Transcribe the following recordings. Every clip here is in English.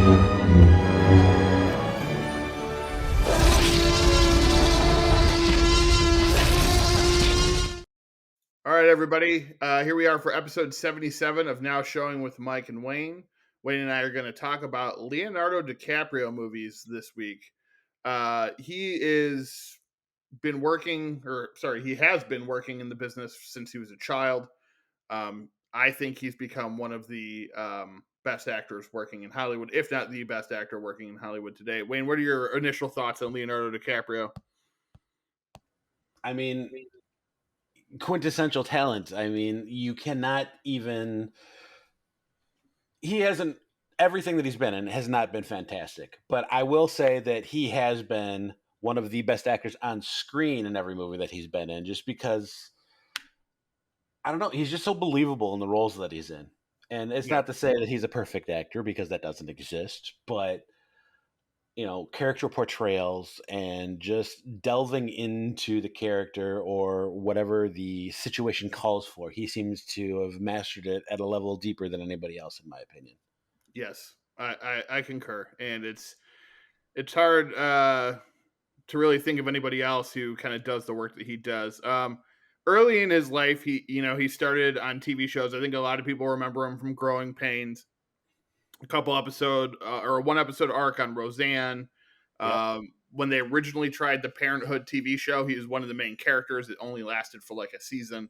All right, everybody. Here we are for episode 77 of Now Showing with Mike and Wayne. Wayne and I are going to talk about Leonardo DiCaprio movies this week. He has been working in the business since he was a child. I think he's become one of the best actors working in Hollywood, if not the best actor working in Hollywood today. Wayne, what are your initial thoughts on Leonardo DiCaprio? I mean, quintessential talent. I mean, you cannot even. He hasn't. Everything that he's been in has not been fantastic. But I will say that he has been one of the best actors on screen in every movie that he's been in, just because, I don't know, he's just so believable in the roles that he's in. And it's not to say that he's a perfect actor, because that doesn't exist. But character portrayals and just delving into the character or whatever the situation calls for, he seems to have mastered it at a level deeper than anybody else, in my opinion. Yes, I concur. And it's hard to really think of anybody else who kind of does the work that he does. Early in his life, he started on TV shows. I think a lot of people remember him from Growing Pains, one episode arc on Roseanne. When they originally tried the Parenthood TV show, he was one of the main characters. It only lasted for like a season.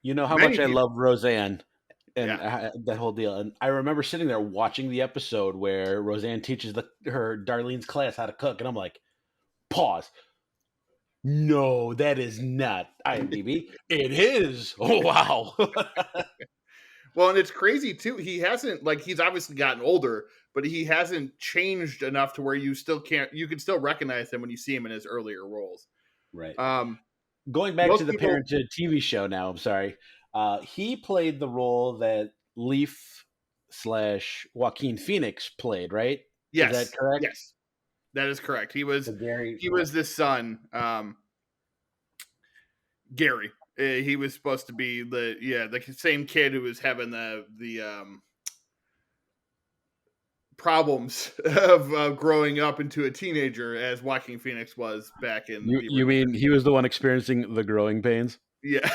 You know how much I love Roseanne and that whole deal. And I remember sitting there watching the episode where Roseanne teaches her Darlene's class how to cook. And I'm like, pause. No, that is not IMDb. It is. Oh, wow. Well, and it's crazy too. He's obviously gotten older, but he hasn't changed enough to where you can still recognize him when you see him in his earlier roles. Right. Going back to the Parenthood TV show now, I'm sorry. He played the role that Leaf/Joaquin Phoenix played, right? Yes. Is that correct? Yes. That is correct. He was the son, Gary. He was supposed to be the same kid who was having the problems of growing up into a teenager, as Joaquin Phoenix was back in. You mean he was the one experiencing the growing pains? Yeah.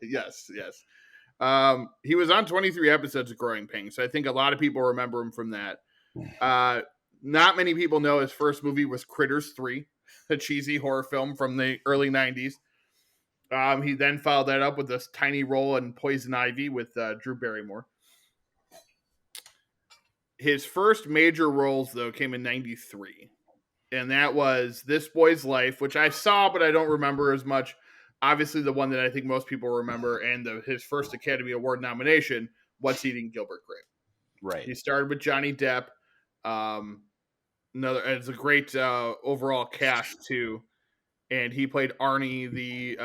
Yes. He was on 23 episodes of Growing Pains, so I think a lot of people remember him from that. Not many people know his first movie was Critters 3, a cheesy horror film from the early 90s. He then followed that up with this tiny role in Poison Ivy with Drew Barrymore. His first major roles, though, came in 93. And that was This Boy's Life, which I saw, but I don't remember as much. Obviously, the one that I think most people remember, and his first Academy Award nomination, What's Eating Gilbert Grape. Right. He started with Johnny Depp. It's a great overall cast, too. And he played Arnie, the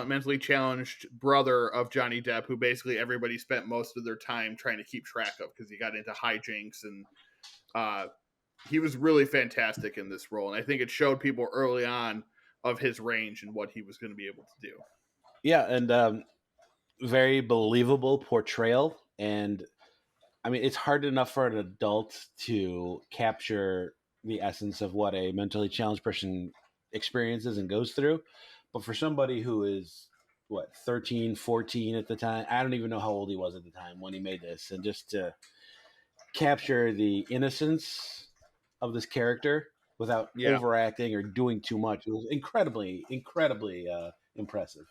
mentally challenged brother of Johnny Depp, who basically everybody spent most of their time trying to keep track of because he got into hijinks. And he was really fantastic in this role. And I think it showed people early on of his range and what he was going to be able to do. Yeah, and very believable portrayal. And, I mean, it's hard enough for an adult to capture the essence of what a mentally challenged person experiences and goes through, but for somebody who is 13, 14 at the time, I don't even know how old he was at the time when he made this, and just to capture the innocence of this character without overacting or doing too much, it was incredibly impressive.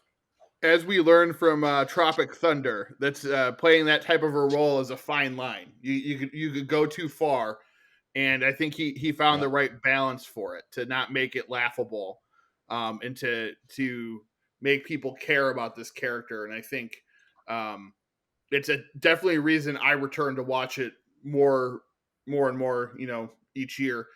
As we learned from Tropic Thunder, that's playing that type of a role is a fine line. You could go too far. And I think he found the right balance for it, to not make it laughable, and to make people care about this character. And I think it's definitely a reason I return to watch it more and more, each year.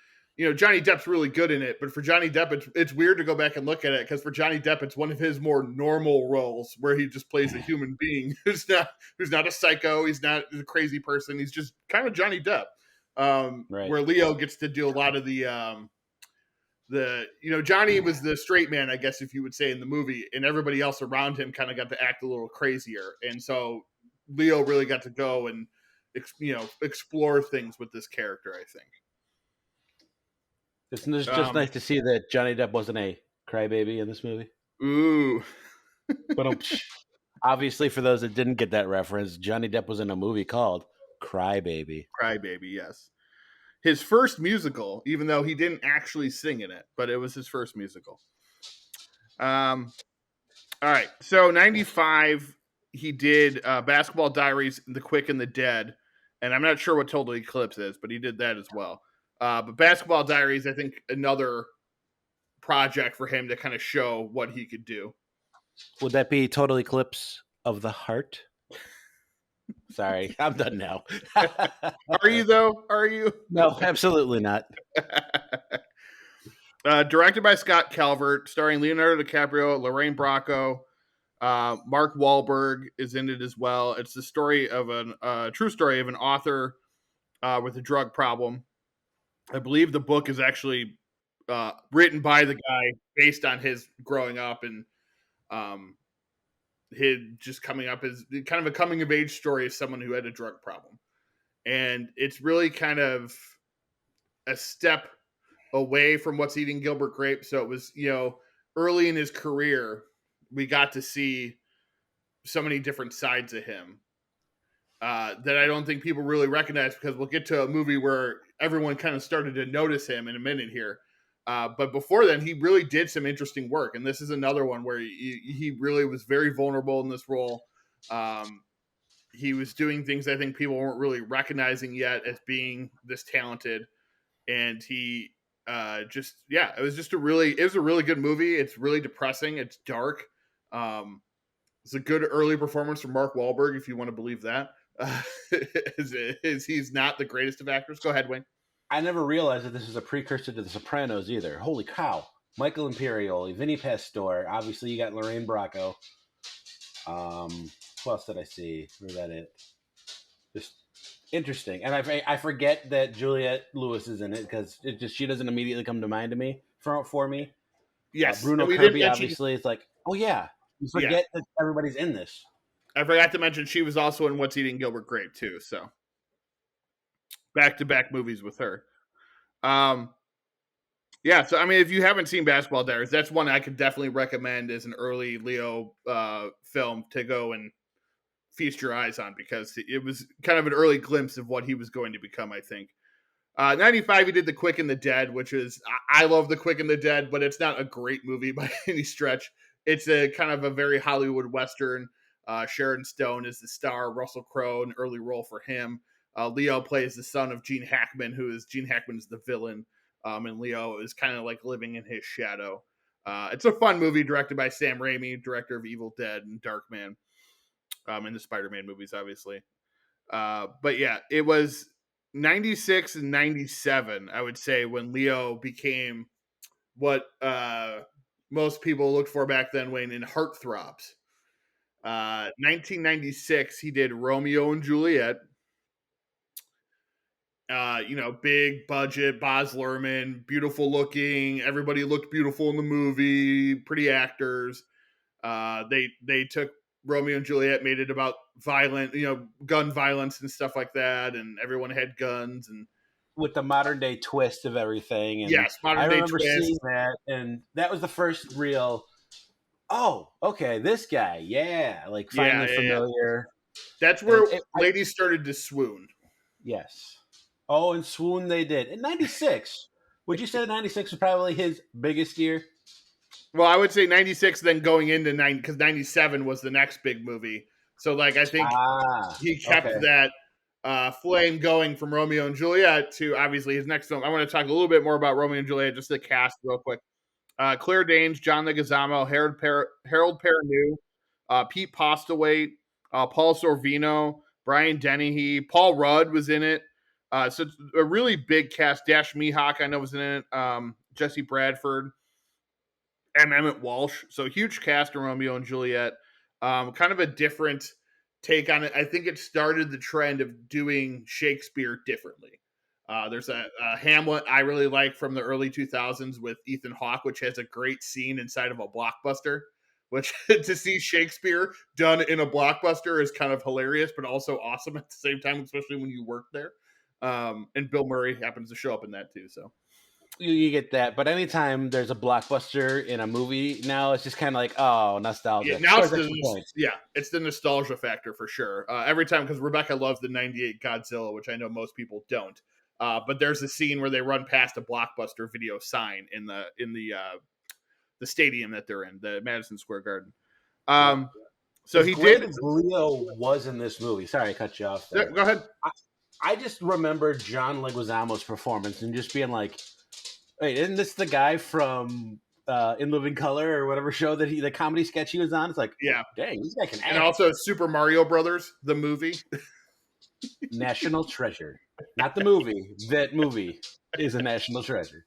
Johnny Depp's really good in it, but for Johnny Depp, it's weird to go back and look at it, because for Johnny Depp, it's one of his more normal roles where he just plays a human being who's not a psycho, he's not a crazy person, he's just kind of Johnny Depp. Where Leo gets to do a lot of the Johnny was the straight man, I guess, if you would say, in the movie, and everybody else around him kind of got to act a little crazier. And so Leo really got to go and explore things with this character, I think. It's just nice to see that Johnny Depp wasn't a crybaby in this movie. Ooh. But obviously, for those that didn't get that reference, Johnny Depp was in a movie called Crybaby. Crybaby, yes. His first musical, even though he didn't actually sing in it, but it was his first musical. All right. So 95, he did Basketball Diaries, The Quick and the Dead. And I'm not sure what Total Eclipse is, but he did that as well. But Basketball Diaries, I think, another project for him to kind of show what he could do. Would that be Total Eclipse of the Heart? Sorry, I'm done now. Are you, though? Are you? No, absolutely not. Directed by Scott Calvert, starring Leonardo DiCaprio, Lorraine Bracco, Mark Wahlberg is in it as well. It's the story of true story of an author with a drug problem. I believe the book is actually written by the guy based on his growing up and his just coming up as kind of a coming of age story of someone who had a drug problem. And it's really kind of a step away from What's Eating Gilbert Grape. So it was, early in his career, we got to see so many different sides of him that I don't think people really recognize, because we'll get to a movie where everyone kind of started to notice him in a minute here. But before then, he really did some interesting work. And this is another one where he really was very vulnerable in this role. He was doing things I think people weren't really recognizing yet as being this talented. And he it was a really good movie. It's really depressing. It's dark. It's a good early performance from Mark Wahlberg, if you want to believe that. He's not the greatest of actors. Go ahead, Wayne. I never realized that this is a precursor to The Sopranos either. Holy cow. Michael Imperioli, Vinny Pastore. Obviously, you got Lorraine Bracco. Who else did I see? Was that it? Just interesting. And I forget that Juliette Lewis is in it, because she doesn't immediately come to mind to me for me. Yes. Bruno Kirby, obviously. It's like, oh, yeah. You forget that everybody's in this. I forgot to mention she was also in What's Eating Gilbert Grape, too. So back-to-back movies with her. So I mean, if you haven't seen Basketball Diaries, that's one I could definitely recommend as an early Leo film to go and feast your eyes on, because it was kind of an early glimpse of what he was going to become, I think. 95, he did The Quick and the Dead, which is, I love The Quick and the Dead, but it's not a great movie by any stretch. It's a kind of a very Hollywood Western. Sharon Stone is the star, Russell Crowe, an early role for him. Leo plays the son of Gene Hackman, Gene Hackman is the villain. And Leo is kind of like living in his shadow. It's a fun movie directed by Sam Raimi, director of Evil Dead and Darkman, and the Spider-Man movies, obviously. But yeah, it was 96 and 97, I would say, when Leo became what most people looked for back then, Wayne, in heartthrobs. 1996, he did Romeo and Juliet. Big budget, Baz Luhrmann, beautiful looking. Everybody looked beautiful in the movie. Pretty actors. They took Romeo and Juliet, made it about violent, gun violence and stuff like that, and everyone had guns, and with the modern day twist of everything. And yes, modern day twist. I remember seeing that, and that was the first real. Oh, okay, this guy, like finally familiar. Yeah. That's where ladies started to swoon. Yes. Oh, and swoon they did. In 96, would you say 96 was probably his biggest year? Well, I would say 96, then going into 90, because 97 was the next big movie. So, like, I think he kept that flame going from Romeo and Juliet to, obviously, his next film. I want to talk a little bit more about Romeo and Juliet, just the cast real quick. Claire Danes, John Leguizamo, Harold Perrineau, Pete Postlewaite, Paul Sorvino, Brian Dennehy, Paul Rudd was in it. So it's a really big cast. Dash Mihawk, I know, was in it. Jesse Bradford and Emmett Walsh. So huge cast of Romeo and Juliet. Kind of a different take on it. I think it started the trend of doing Shakespeare differently. There's a Hamlet I really like from the early 2000s with Ethan Hawke, which has a great scene inside of a blockbuster which to see Shakespeare done in a blockbuster is kind of hilarious, but also awesome at the same time, especially when you work there. And Bill Murray happens to show up in that too. So You get that, but anytime there's a blockbuster in a movie now, it's just kind of like, oh, nostalgia. yeah, now Scores extra points. it's the nostalgia factor for sure. Every time, because Rebecca loves the '98 Godzilla, which I know most people don't. But there's a scene where they run past a blockbuster video sign in the stadium that they're in, the Madison Square Garden. So As he great did. as Leo was in this movie. Sorry, I cut you off there. Go ahead. I just remember John Leguizamo's performance and just being like, wait, isn't this the guy from In Living Color or whatever show that the comedy sketch he was on? It's like, Yeah, dang, this guy can act. and also Super Mario Brothers, the movie. National treasure. Not the movie. That movie is a national treasure.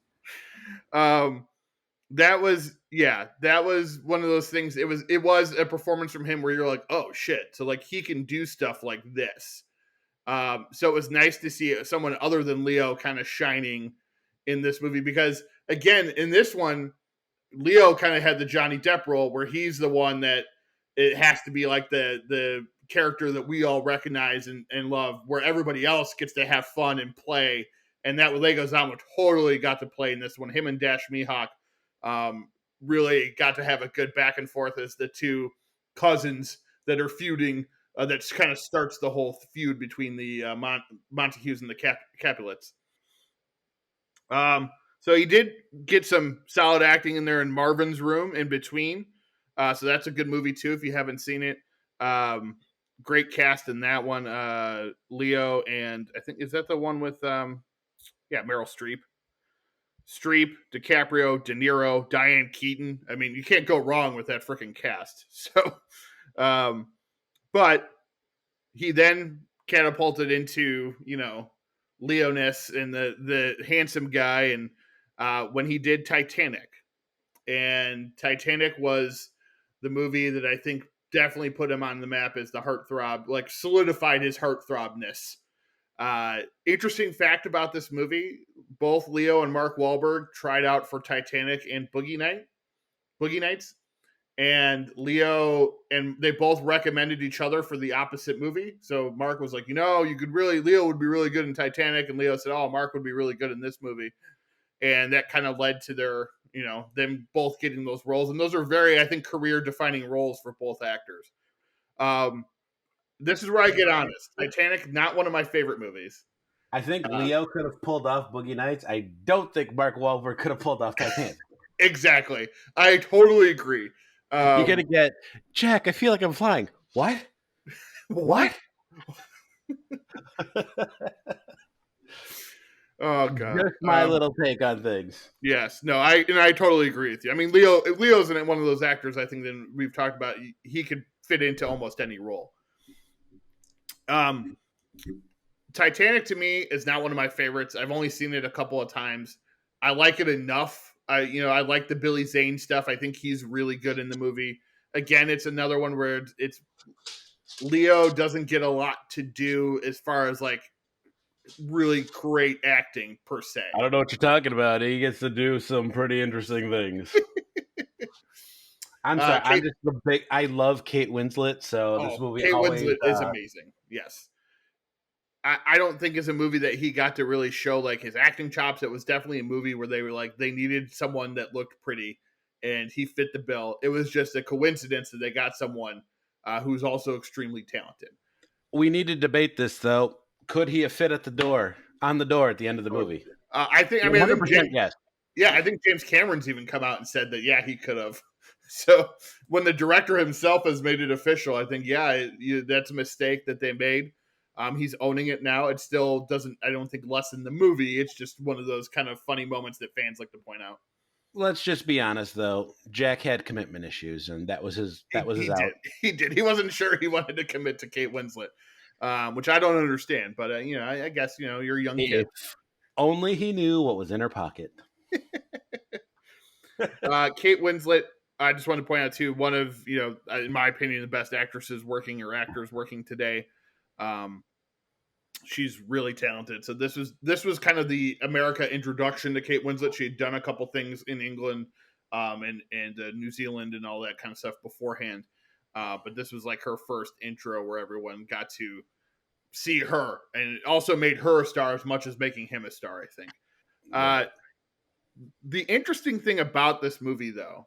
That was one of those things. It was a performance from him where you're like, oh shit, so like he can do stuff like this. So it was nice to see someone other than Leo kind of shining in this movie, because again, in this one, Leo kind of had the Johnny Depp role where he's the one that it has to be like the character that we all recognize and love, where everybody else gets to have fun and play. And that Leguizamo totally got to play in this one. Him and Dash Mihawk really got to have a good back and forth as the two cousins that are feuding. That kind of starts the whole feud between the Montagues and the Capulets. So he did get some solid acting in there in Marvin's Room in between. So that's a good movie too if you haven't seen it. Great cast in that one. Leo, and I think, is that the one with Meryl Streep? DiCaprio, De Niro, Diane Keaton. I mean, you can't go wrong with that freaking cast. So, but he then catapulted into, Leoness and the handsome guy, and when he did Titanic. And Titanic was the movie that I think definitely put him on the map as the heartthrob, like solidified his heartthrobness. Interesting fact about this movie, both Leo and Mark Wahlberg tried out for Titanic and Boogie Nights. And Leo, and they both recommended each other for the opposite movie. So Mark was like, Leo would be really good in Titanic. And Leo said, oh, Mark would be really good in this movie. And that kind of led to their, them both getting those roles. And those are very, I think, career-defining roles for both actors. This is where I get honest. Titanic, not one of my favorite movies. I think Leo could have pulled off Boogie Nights. I don't think Mark Wahlberg could have pulled off Titanic. Exactly. I totally agree. You're going to get, Jack, I feel like I'm flying. What? What? Oh god, just my little take on things. Yes, no, I totally agree with you. I mean, Leo's in one of those actors. I think that we've talked about. He could fit into almost any role. Titanic to me is not one of my favorites. I've only seen it a couple of times. I like it enough. I like the Billy Zane stuff. I think he's really good in the movie. Again, it's another one where it's Leo doesn't get a lot to do as far as like really great acting per se. I don't know what you're talking about. He gets to do some pretty interesting things. I'm sorry. I love Kate Winslet. So this movie Kate Winslet is amazing. Yes. I don't think it's a movie that he got to really show like his acting chops. It was definitely a movie where they were like, they needed someone that looked pretty and he fit the bill. It was just a coincidence that they got someone who's also extremely talented. We need to debate this though. Could he have fit at the door at the end of the movie? I think yes. Yeah, I think James Cameron's even come out and said that, yeah, he could have. So when the director himself has made it official, I think, that's a mistake that they made. He's owning it now. It still doesn't, I don't think, lessen the movie. It's just one of those kind of funny moments that fans like to point out. Let's just be honest, though. Jack had commitment issues, and that was his out. He did. He wasn't sure he wanted to commit to Kate Winslet, which I don't understand. But, I guess, you're a young kid. Only he knew what was in her pocket. Kate Winslet, I just want to point out, too, one of, in my opinion, the best actors working today. She's really talented. So this was kind of the America introduction to Kate Winslet. She had done a couple things in England. and New Zealand and all that kind of stuff beforehand. But this was like her first intro where everyone got to see her, and it also made her a star as much as making him a star, I think. Right. The interesting thing about this movie, though,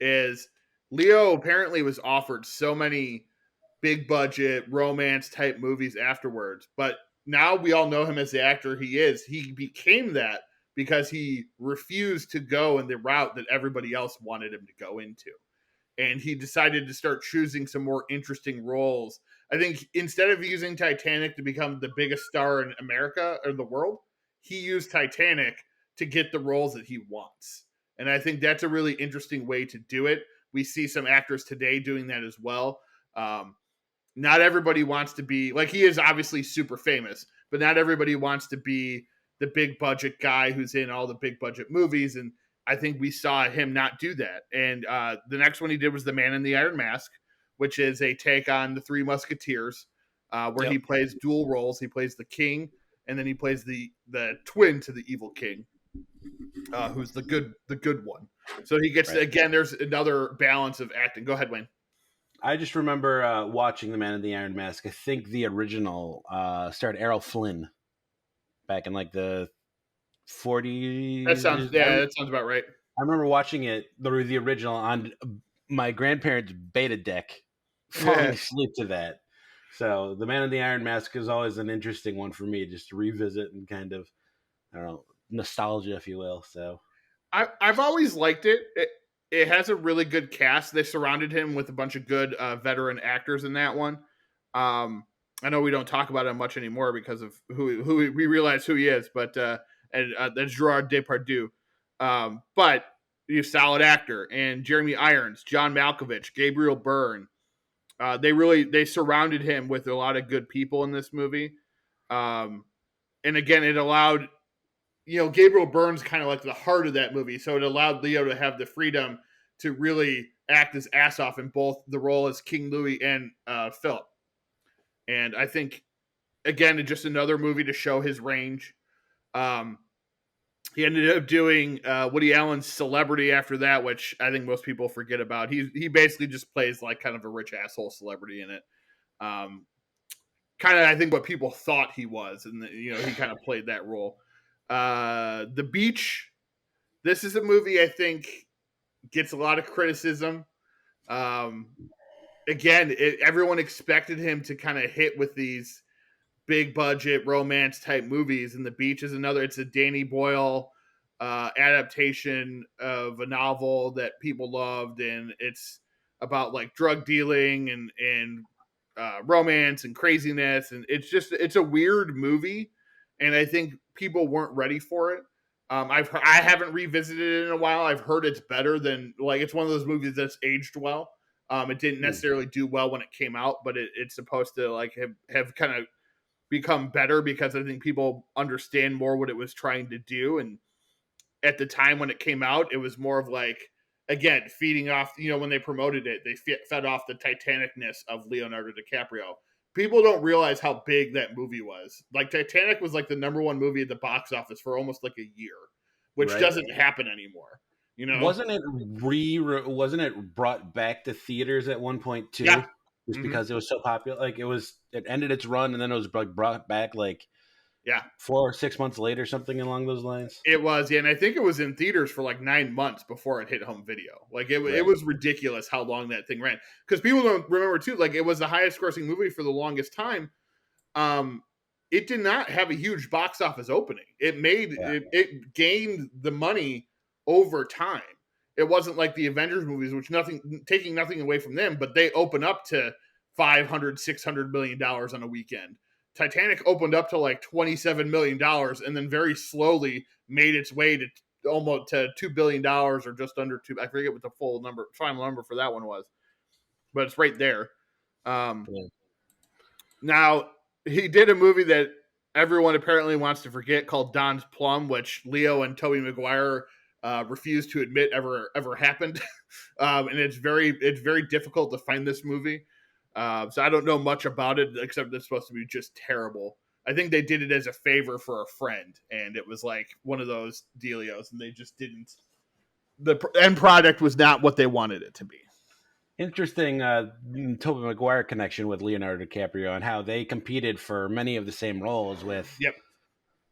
is Leo apparently was offered so many big budget romance type movies afterwards, but now we all know him as the actor he is. He became that because he refused to go in the route that everybody else wanted him to go into. And he decided to start choosing some more interesting roles. I think instead of using Titanic to become the biggest star in America or the world, he used Titanic to get the roles that he wants. And I think that's a really interesting way to do it. We see some actors today doing that as well. Not everybody wants to be, like, he is obviously super famous, but not everybody wants to be the big budget guy who's in all the big budget movies. And I think we saw him not do that. And the next one he did was The Man in the Iron Mask, which is a take on The Three Musketeers, where he plays dual roles. He plays the king, and then he plays the twin to the evil king, who's the good one. So he gets, again, there's another balance of acting. Go ahead, Wayne. I just remember watching The Man in the Iron Mask. I think the original starred Errol Flynn back in like the 40s. That sounds about right. I remember watching it, the original, on my grandparents' beta deck, falling asleep to that. So The Man in the Iron Mask is always an interesting one for me, just to revisit and kind of, I don't know, nostalgia, if you will. So I've always liked it. It has a really good cast. They surrounded him with a bunch of good veteran actors in that one. I know we don't talk about him much anymore because of who we realize who he is, but that's Gerard Depardieu. But he's a solid actor, and Jeremy Irons, John Malkovich, Gabriel Byrne. They surrounded him with a lot of good people in this movie. And again, it allowed, Gabriel Byrne's kind of like the heart of that movie. So it allowed Leo to have the freedom to really act his ass off in both the role as King Louis and Philip. And I think, again, just another movie to show his range. He ended up doing Woody Allen's Celebrity after that, which I think most people forget about. He basically just plays like kind of a rich asshole celebrity in it. Kind of, I think, what people thought he was. And, he kind of played that role. The Beach. This is a movie I think gets a lot of criticism. Again, everyone expected him to kind of hit with these big budget romance type movies, and The Beach is another. It's a Danny Boyle adaptation of a novel that people loved, and it's about like drug dealing and romance and craziness, and it's a weird movie, and I think people weren't ready for it. I haven't revisited it in a while. I've heard it's better than, like, it's one of those movies that's aged well. It didn't necessarily do well when it came out, but it's supposed to like have kind of become better because I think people understand more what it was trying to do. And at the time when it came out, it was more of like, again, feeding off, when they promoted it, they fed off the Titanicness of Leonardo DiCaprio. People don't realize how big that movie was. Like, Titanic was like the number one movie at the box office for almost like a year, which doesn't happen anymore. Wasn't it brought back to theaters at one point too? Yeah. Just because it was so popular. Like, it ended its run and then it was like brought back 4 or 6 months later, something along those lines. It was, and I think it was in theaters for like 9 months before it hit home video. Like, it was ridiculous how long that thing ran. Because people don't remember too, like, it was the highest grossing movie for the longest time. It did not have a huge box office opening. It gained the money over time. It wasn't like the Avengers movies, which taking nothing away from them, but they open up to $500-600 million on a weekend. Titanic opened up to like $27 million and then very slowly made its way to almost to $2 billion or just under two. I forget what the final number for that one was, but it's right there. Now, he did a movie that everyone apparently wants to forget called Don's Plum, which Leo and Tobey Maguire refused to admit ever happened. And it's very difficult to find this movie. So I don't know much about it, except it's supposed to be just terrible. I think they did it as a favor for a friend, and it was like one of those dealios, and they just didn't the end product was not what they wanted it to be. Interesting Tobey Maguire connection with Leonardo DiCaprio and how they competed for many of the same roles with Yep.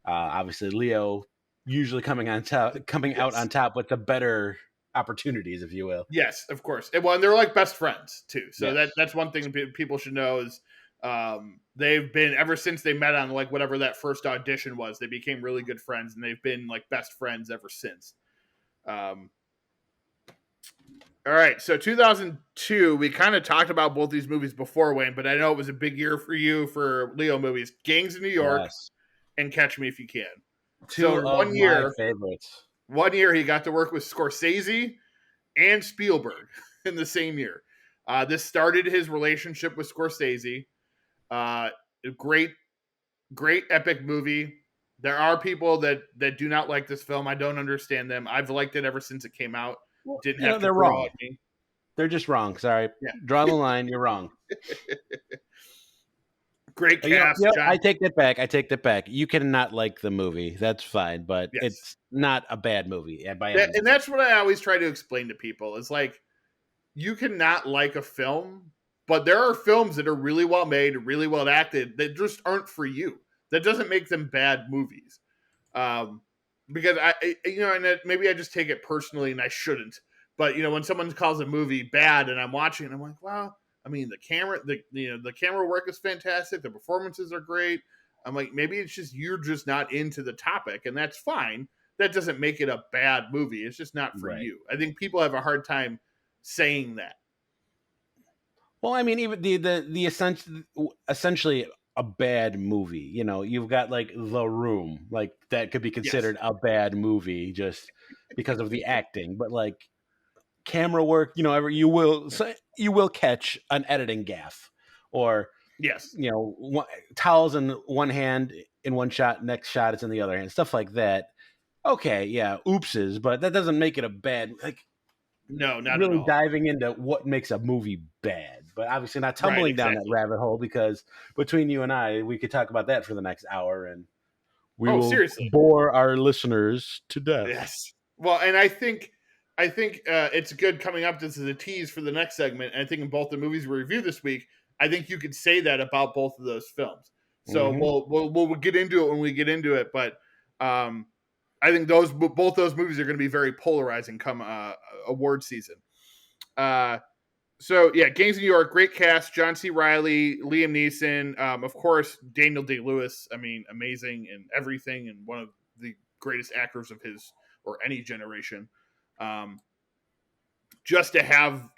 Obviously Leo usually coming out on top with the better opportunities, if you will. Yes, of course. And they're like best friends too. So Yes. that's one thing people should know is they've been ever since they met on like whatever that first audition was. They became really good friends, and they've been like best friends ever since. All right, so 2002, we kind of talked about both these movies before, Wayne, but I know it was a big year for you for Leo movies. Gangs of New York Yes. and Catch Me If You Can. Two So in of my favorites. 1 year he got to work with Scorsese and Spielberg in the same year. This started his relationship with Scorsese. Great epic movie. There are people that do not like this film. I don't understand them. I've liked it ever since it came out. Well, Didn't have to they're grow wrong. on me. They're just wrong. Sorry. Yeah. Draw the line. You're wrong. Great cast. I take that back. You cannot like the movie. That's fine, but it's not a bad movie. And that's what I always try to explain to people. Is like, you cannot like a film, but there are films that are really well made, really well acted, that just aren't for you. That doesn't make them bad movies. Because and maybe I just take it personally, and I shouldn't. But when someone calls a movie bad, and I'm watching, I'm like, well, I mean, the camera work is fantastic. The performances are great. I'm like, maybe it's just you're just not into the topic, and that's fine. That doesn't make it a bad movie. It's just not for you. I think people have a hard time saying that. Well, I mean, even the essentially a bad movie. You've got like The Room, like that could be considered a bad movie just because of the acting, but like camera work, you will catch an editing gaffe, or towels in one hand in one shot, next shot it's in the other hand, stuff like that. Okay, yeah, oopses, but that doesn't make it a bad. Like, no, not really at all. diving into what makes a movie bad, but obviously not tumbling down that rabbit hole, because between you and I, we could talk about that for the next hour, and we will bore our listeners to death. Yes. Well, and I think it's good coming up. This is a tease for the next segment. And I think in both the movies we review this week, I think you could say that about both of those films. So we'll get into it when we get into it. But I think both those movies are going to be very polarizing come award season. So yeah, Gangs of New York, great cast: John C. Reilly, Liam Neeson, of course, Daniel Day-Lewis. I mean, amazing in everything, and one of the greatest actors of his or any generation. Just to have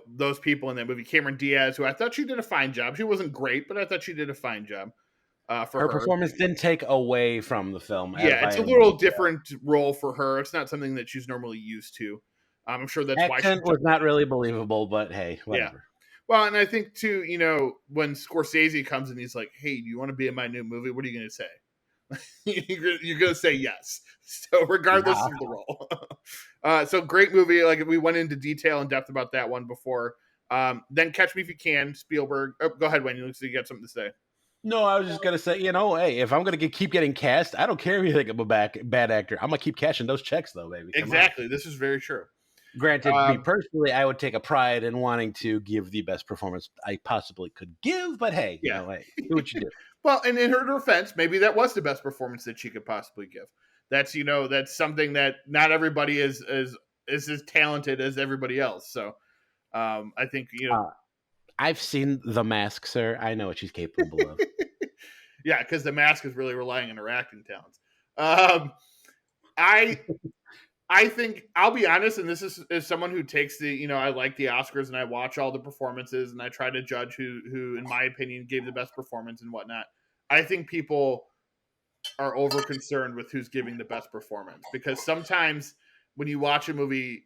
those people in that movie. Cameron Diaz, who I thought she did a fine job. She wasn't great, but I thought she did a fine job. For her performance didn't take away from the film. Yeah, it's a little different role for her. It's not something that she's normally used to. I'm sure that's why she was not really believable, but hey, whatever. Yeah. Well, and I think too, when Scorsese comes and he's like, "Hey, do you want to be in my new movie?" What are you going to say? You're going to say yes. So regardless of the role. So great movie. Like, we went into detail and depth about that one before. Then Catch Me If You Can, Spielberg. Oh, go ahead, Wayne. Looks like you got something to say. No, I was just going to say, hey, if I'm going to keep getting cast, I don't care if you think I'm a bad actor. I'm going to keep cashing those checks, though, baby. Exactly. This is very true. Granted, me personally, I would take a pride in wanting to give the best performance I possibly could give, but hey, do what you do. Well, and in her defense, maybe that was the best performance that she could possibly give. That's that's something that not everybody is as talented as everybody else. So I think I've seen The Mask, sir. I know what she's capable of. Yeah, because The Mask is really relying on her acting talents. I think, I'll be honest, and this is someone who takes I like the Oscars and I watch all the performances and I try to judge who in my opinion gave the best performance and whatnot. I think people are over concerned with who's giving the best performance, because sometimes when you watch a movie,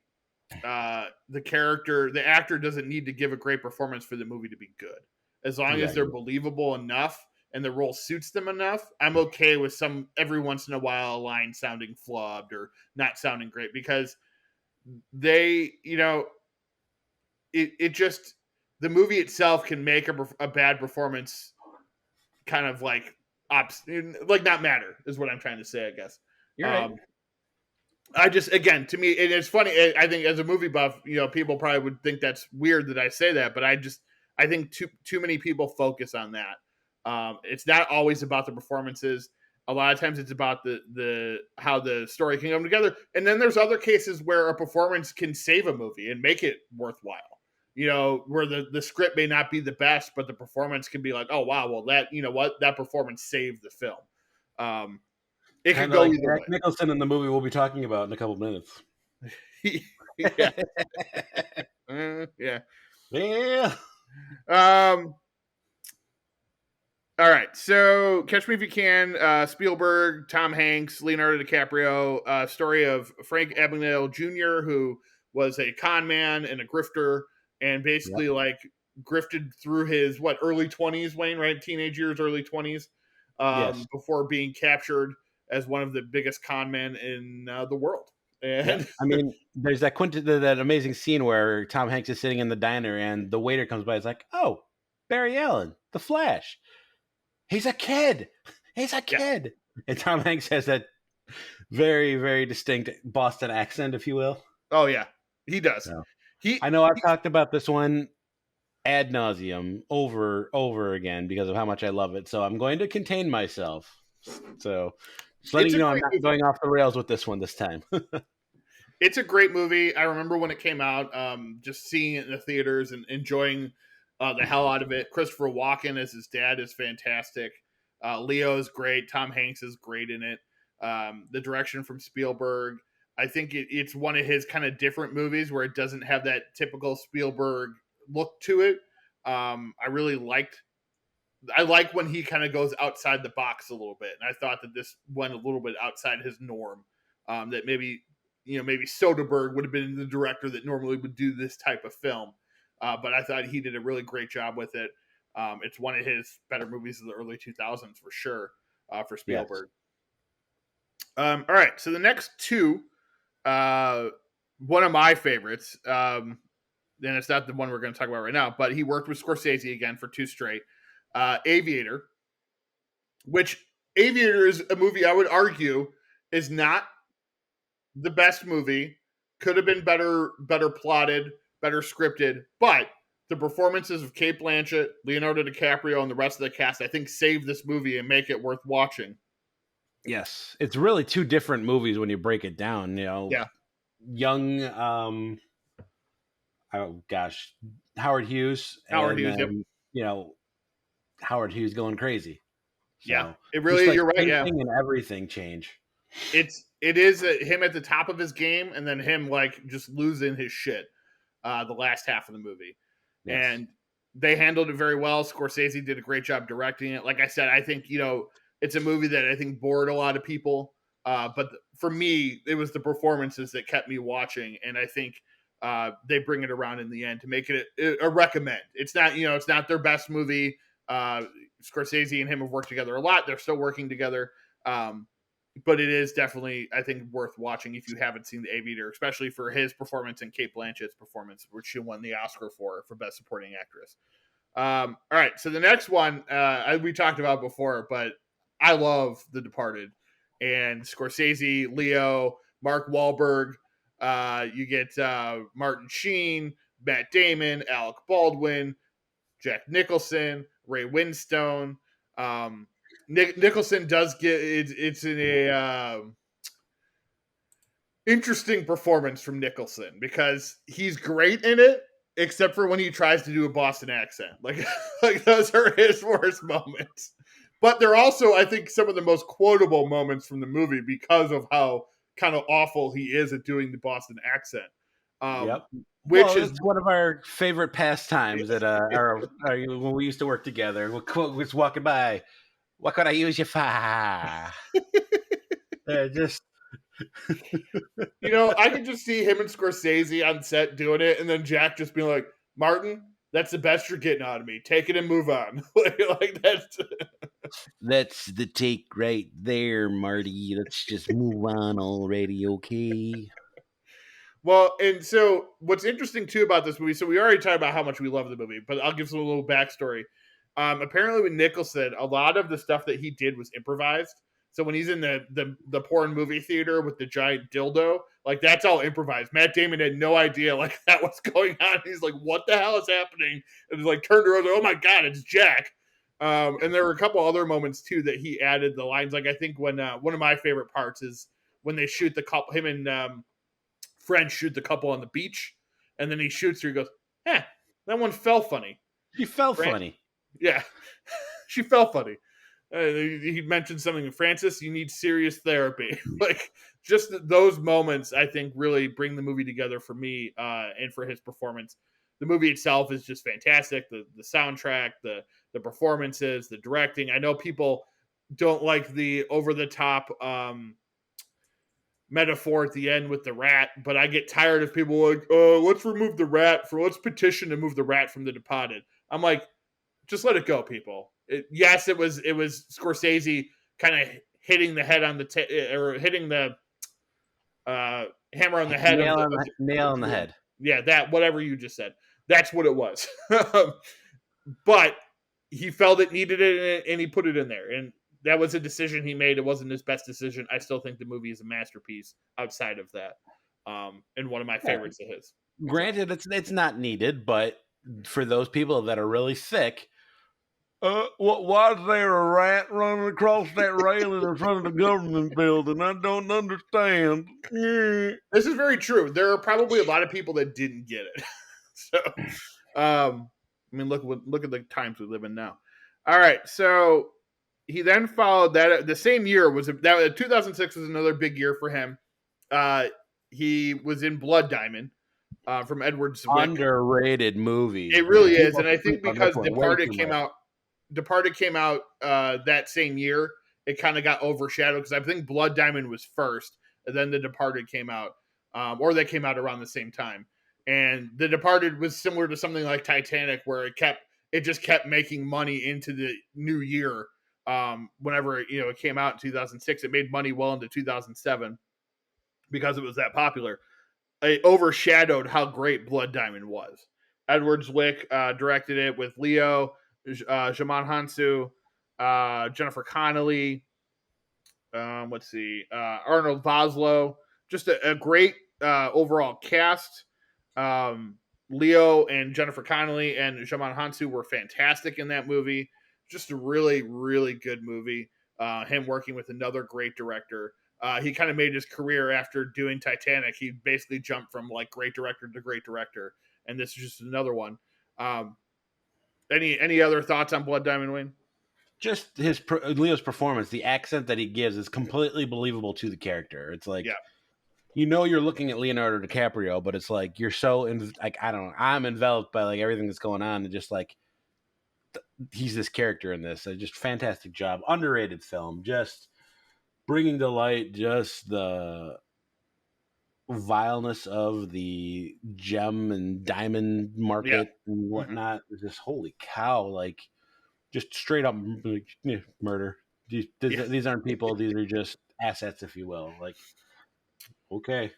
the actor doesn't need to give a great performance for the movie to be good. As long as they're believable enough and the role suits them enough, I'm okay with every once in a while a line sounding flubbed or not sounding great, because they, it just, the movie itself can make a bad performance kind of like not matter, is what I'm trying to say, I guess. You're right. I just, again, to me, and it's funny. I think as a movie buff, people probably would think that's weird that I say that, but I think too many people focus on that. It's not always about the performances. A lot of times, it's about the how the story can come together. And then there's other cases where a performance can save a movie and make it worthwhile. Where the script may not be the best, but the performance can be like, oh wow, well that performance saved the film. It could Kind of go like either Jack way. Nicholson in the movie we'll be talking about in a couple minutes. Yeah. Yeah. Yeah. All right. So, Catch Me If You Can, Spielberg, Tom Hanks, Leonardo DiCaprio, story of Frank Abagnale Jr., who was a con man and a grifter, and Yep. basically grifted through his early 20s, Wayne, right? Teenage years, early 20s, Yes. before being captured as one of the biggest con men in the world. Yep. And I mean, there's that amazing scene where Tom Hanks is sitting in the diner and the waiter comes by. It's like, oh, Barry Allen, The Flash. He's a kid. He's a yeah. kid. And Tom Hanks has that very, very distinct Boston accent, if you will. Oh yeah, he does. So, He I know I've talked about this one ad nauseum over again because of how much I love it. So I'm going to contain myself. So just letting it's you a know I'm great not movie. going off the rails with this one this time. It's a great movie. I remember when it came out, just seeing it in the theaters and enjoying the hell out of it. Christopher Walken as his dad is fantastic. Leo is great. Tom Hanks is great in it. The direction from Spielberg. I think it's one of his kind of different movies where it doesn't have that typical Spielberg look to it. I really I like when he kind of goes outside the box a little bit, and I thought that this went a little bit outside his norm. That maybe Soderbergh would have been the director that normally would do this type of film, but I thought he did a really great job with it. It's one of his better movies of the early 2000s for sure, for Yes. Spielberg. All right, so the next two, one of my favorites, and it's not the one we're going to talk about right now, but he worked with Scorsese again for two straight. Aviator, which Aviator is a movie I would argue is not the best movie. Could have been better plotted, better scripted, but the performances of Cate Blanchett, Leonardo DiCaprio, and the rest of the cast, I think, save this movie and make it worth watching. Yes. It's really two different movies when you break it down. Yeah. Young, oh gosh, Howard Hughes, Howard and Hughes, yep. then Howard Hughes going crazy. Yeah. So It just really, like you're right. Yeah. anything and everything change. It is him at the top of his game, and then him just losing his shit the last half of the movie. Yes. And they handled it very well. Scorsese did a great job directing it. Like I said, I think it's a movie that I think bored a lot of people. But for me, it was the performances that kept me watching, and I think they bring it around in the end to make it a recommend. It's not their best movie. Scorsese and him have worked together a lot. They're still working together. But it is definitely, I think, worth watching if you haven't seen The Aviator, especially for his performance and Cate Blanchett's performance, which she won the Oscar for Best Supporting Actress. All right, so the next one we talked about before, but I love The Departed. And Scorsese, Leo, Mark Wahlberg, you get Martin Sheen, Matt Damon, Alec Baldwin, Jack Nicholson, Ray Winstone. Nicholson does get it's in a interesting performance from Nicholson because he's great in it, except for when he tries to do a Boston accent. Like those are his worst moments. But they're also, I think, some of the most quotable moments from the movie because of how kind of awful he is at doing the Boston accent. Yep. Which Well, is it's one of our favorite pastimes at when we used to work together. We're just walking by. What could I use you for? Just I could just see him and Scorsese on set doing it, and then Jack just being like, "Martin, that's the best you're getting out of me. Take it and move on." like that's the take right there, Marty. Let's just move on already, okay? Well, and so what's interesting too about this movie, so we already talked about how much we love the movie, but I'll give some little backstory. Apparently with Nicholson, a lot of the stuff that he did was improvised. So when he's in the porn movie theater with the giant dildo, like that's all improvised. Matt Damon had no idea like that was going on. He's like, "What the hell is happening?" And he's like turned around, like, "Oh my god, it's Jack!" And there were a couple other moments too that he added the lines. Like I think when one of my favorite parts is when they shoot the couple, him and French shoot the couple on the beach, and then he shoots her. He goes, "Eh, that one fell funny." He felt Fran- funny. Yeah, she fell funny. He mentioned something in Francis. You need serious therapy. Like just those moments, I think, really bring the movie together for me and for his performance. The movie itself is just fantastic. The soundtrack, the performances, the directing. I know people don't like the over the top metaphor at the end with the rat, but I get tired of people like, "Oh, let's remove the rat let's petition to move the rat from The Departed." I'm like, just let it go, people. Yes, it was Scorsese kind of hitting the head on the or hitting the hammer on the head Nail on the head. Yeah, that whatever you just said. That's what it was. But he felt it needed it, and he put it in there. And that was a decision he made. It wasn't his best decision. I still think the movie is a masterpiece outside of that, and one of my favorites of his. Granted, it's not needed, but for those people that are really sick, why is there a rat running across that railing in front of the government building? I don't understand. This is very true. There are probably a lot of people that didn't get it. So, I mean, look at the times we live in now. All right, so he then followed that. The same year was that 2006 was another big year for him. He was in Blood Diamond from Edward Zwick. Underrated movie. It really is, and I think because Departed came out that same year, it kind of got overshadowed because I think Blood Diamond was first, and then The Departed came out, or they came out around the same time. And The Departed was similar to something like Titanic, where it just kept making money into the new year. Whenever it came out in 2006, it made money well into 2007 because it was that popular. It overshadowed how great Blood Diamond was. Edward Zwick directed it with Leo, Jaman Hansu, Jennifer Connelly. Let's see, Arnold Vosloo. Just a great overall cast. Leo and Jennifer Connelly and Jaman Hansu were fantastic in that movie. Just a really, really good movie. Him working with another great director. He kind of made his career after doing Titanic. He basically jumped from like great director to great director, and this is just another one. Any other thoughts on Blood Diamond, Wayne? Just Leo's performance, the accent that he gives is completely believable to the character. It's like, you're looking at Leonardo DiCaprio, but it's like you're so I don't know. I'm enveloped by like everything that's going on, and just like he's this character in this. Just fantastic job, underrated film. Just bringing to light just the vileness of the gem and diamond market and whatnot. Just holy cow, like just straight up like, murder. These aren't people. These are just assets, if you will. Like, okay.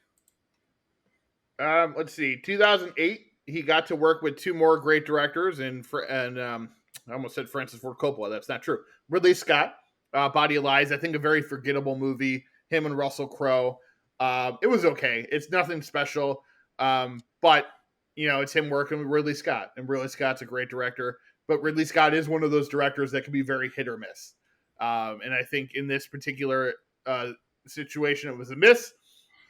Let's see. 2008, he got to work with two more great directors, and I almost said Francis Ford Coppola. That's not true. Ridley Scott, Body of Lies. I think a very forgettable movie. Him and Russell Crowe. It was okay. It's nothing special, but it's him working with Ridley Scott, and Ridley Scott's a great director. But Ridley Scott is one of those directors that can be very hit or miss. And I think in this particular situation, it was a miss.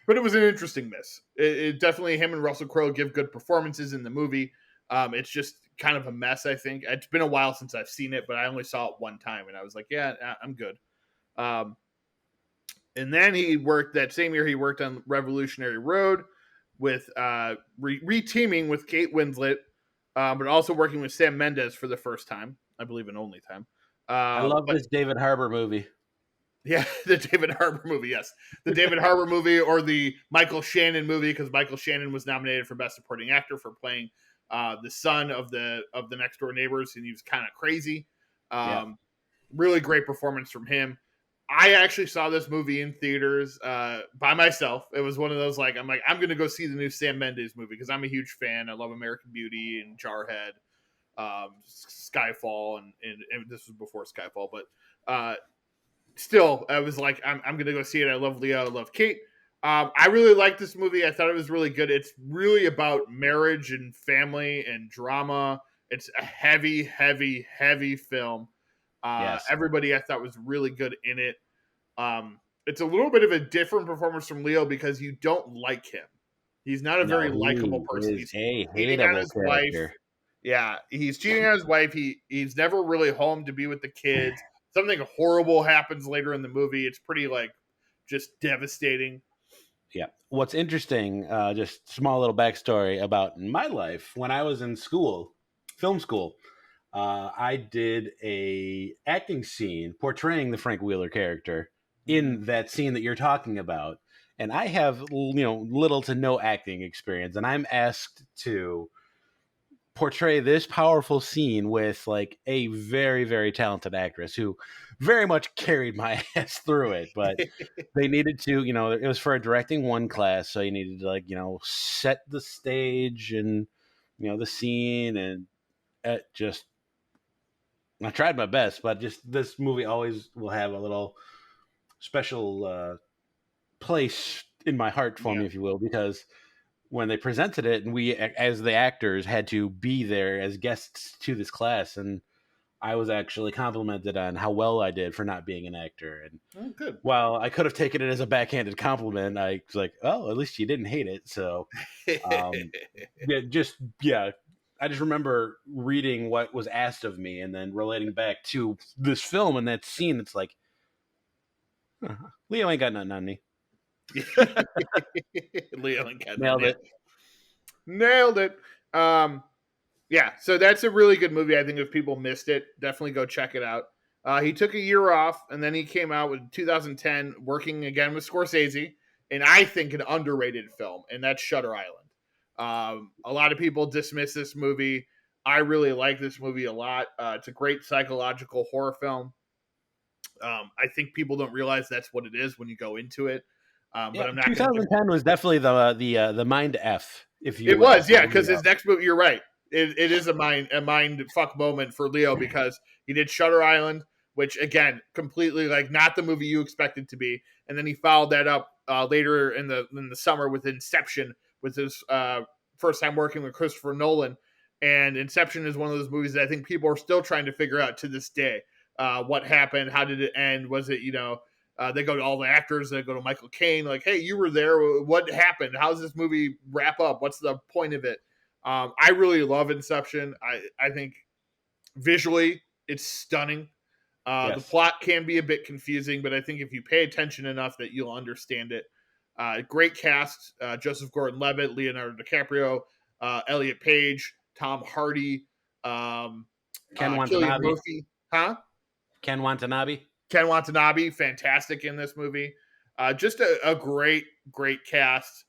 But it was an interesting miss. It definitely, him and Russell Crowe give good performances in the movie. It's just kind of a mess, I think. It's been a while since I've seen it, but I only saw it one time, and I was like, yeah, I'm good. And then that same year, he worked on Revolutionary Road with re-teaming with Kate Winslet, but also working with Sam Mendes for the first time, I believe an only time. I love this David Harbour movie. Yeah, the David Harbour movie, yes. The David Harbour movie or the Michael Shannon movie, because Michael Shannon was nominated for Best Supporting Actor for playing the son of the next door neighbors, and he was kind of crazy. Really great performance from him. I actually saw this movie in theaters by myself. It was one of those I'm going to go see the new Sam Mendes movie because I'm a huge fan. I love American Beauty and Jarhead, Skyfall, and this was before Skyfall, but still, I was like, I'm gonna go see it. I love Leo, I love Kate. I really liked this movie. I thought it was really good. It's really about marriage and family and drama. It's a heavy, heavy, heavy film. Yes. Everybody I thought was really good in it. It's a little bit of a different performance from Leo because you don't like him. He's not a very No, likable he person. is He's a cheating on hateable his wife. character. Yeah, he's cheating on his wife. He's never really home to be with the kids. Something horrible happens later in the movie. It's pretty like just devastating. Yeah. What's interesting, just small little backstory about my life. When I was in school, film school, I did a acting scene portraying the Frank Wheeler character in that scene that you're talking about. And I have, little to no acting experience, and I'm asked to portray this powerful scene with like a very, very talented actress who very much carried my ass through it. But they needed to, it was for a directing one class, so you needed to like, set the stage and the scene, and it just, I tried my best, but just this movie always will have a little special place in my heart for Yeah. me, if you will, because when they presented it and we as the actors had to be there as guests to this class, and I was actually complimented on how well I did for not being an actor. And Oh, good. while I could have taken it as a backhanded compliment, I was like, oh, at least you didn't hate it. So yeah, I just remember reading what was asked of me and then relating back to this film and that scene. It's like, Leo ain't got nothing on me. Leo and Kevin. Nailed it. Nailed it. Yeah, so that's a really good movie. I think if people missed it, definitely go check it out. He took a year off, and then he came out with 2010, working again with Scorsese, and I think an underrated film, and that's Shutter Island. A lot of people dismiss this movie. I really like this movie a lot. It's a great psychological horror film. I think people don't realize that's what it is when you go into it. But Yeah, I'm not going to. 2010 was definitely the mind F, if you It will. was, yeah, because his next movie, you're right. It is a mind fuck moment for Leo because he did Shutter Island, which again, completely like not the movie you expected to be, and then he followed that up later in the summer with Inception, with his first time working with Christopher Nolan, and Inception is one of those movies that I think people are still trying to figure out to this day. What happened? How did it end? Was it they go to all the actors. They go to Michael Caine, like, "Hey, you were there. What happened? How does this movie wrap up? What's the point of it?" I really love Inception. I think visually it's stunning. The Yes. plot can be a bit confusing, but I think if you pay attention enough, that you'll understand it. Great cast: Joseph Gordon-Levitt, Leonardo DiCaprio, Elliot Page, Tom Hardy, Ken Cillian Watanabe. Murphy, huh? Ken Watanabe. Ken Watanabe, fantastic in this movie. Just a great, great cast.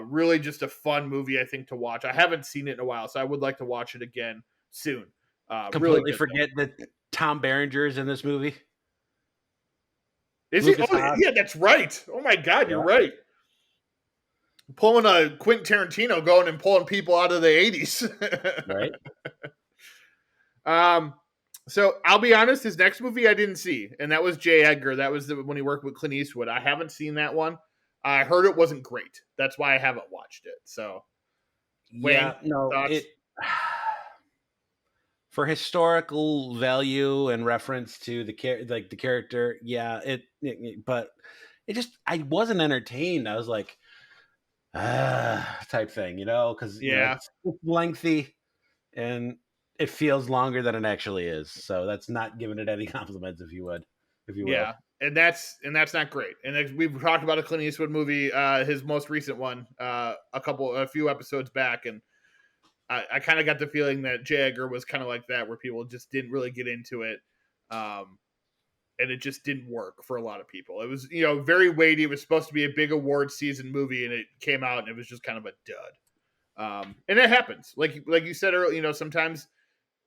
Really just a fun movie, I think, to watch. I haven't seen it in a while, so I would like to watch it again soon. Really Completely good. forget that Tom Berenger is in this movie. Is Lucas he? Oh, Haas. yeah, that's right. Oh, my God, Yeah. you're right. Pulling a Quentin Tarantino going and pulling people out of the 80s. Right. So I'll be honest, his next movie I didn't see, and that was J. Edgar. That was when he worked with Clint Eastwood. I haven't seen that one. I heard it wasn't great. That's why I haven't watched it. So, Yeah. Wayne, No. thoughts? For historical value and reference to the character, yeah. But it just, I wasn't entertained. I was like, type thing, because Yeah, it's lengthy and it feels longer than it actually is. So that's not giving it any compliments, if you will. yeah, and that's not great. And we've talked about a Clint Eastwood movie, his most recent one, a few episodes back, and I kind of got the feeling that J. Edgar was kind of like that, where people just didn't really get into it, and it just didn't work for a lot of people. It was very weighty. It was supposed to be a big award season movie, and it came out and it was just kind of a dud. And it happens, like you said earlier. Sometimes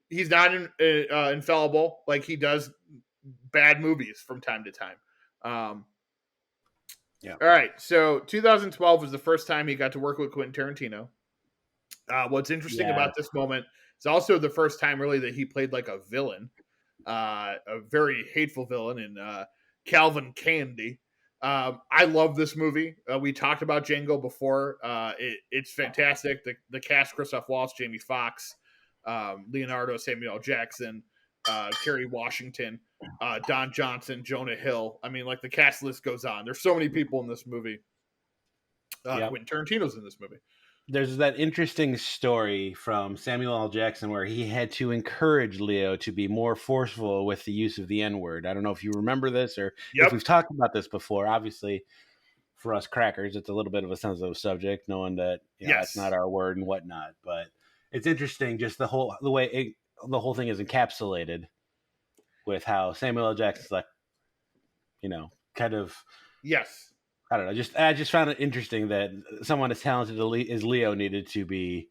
he's not infallible. Like he does bad movies from time to time. Yeah. All right. So 2012 was the first time he got to work with Quentin Tarantino. What's interesting about this moment is also the first time really that he played like a villain, a very hateful villain in Calvin Candy. I love this movie. We talked about Django before. It's fantastic. The cast: Christoph Waltz, Jamie Foxx, Leonardo, Samuel L. Jackson, Kerry Washington, Don Johnson, Jonah Hill. I mean, like, the cast list goes on. There's so many people in this movie. Yep. Quentin Tarantino's in this movie. There's that interesting story from Samuel L. Jackson where he had to encourage Leo to be more forceful with the use of the N-word. I don't know if you remember this or if we've talked about this before. Obviously, for us crackers, it's a little bit of a sensitive subject, knowing that that's not our word and whatnot. But it's interesting, just the whole thing is encapsulated with how Samuel L. Jackson's like, kind of I don't know. I just found it interesting that someone as talented as Leo needed to be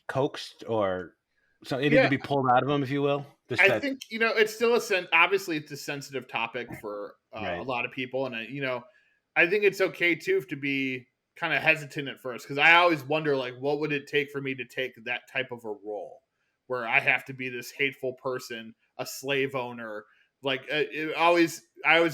coaxed, or so it needed to be pulled out of him, if you will. I think it's still obviously it's a sensitive topic for a lot of people, and I think it's okay too to be kind of hesitant at first, because I always wonder, like, what would it take for me to take that type of a role where I have to be this hateful person, a slave owner. Like, I always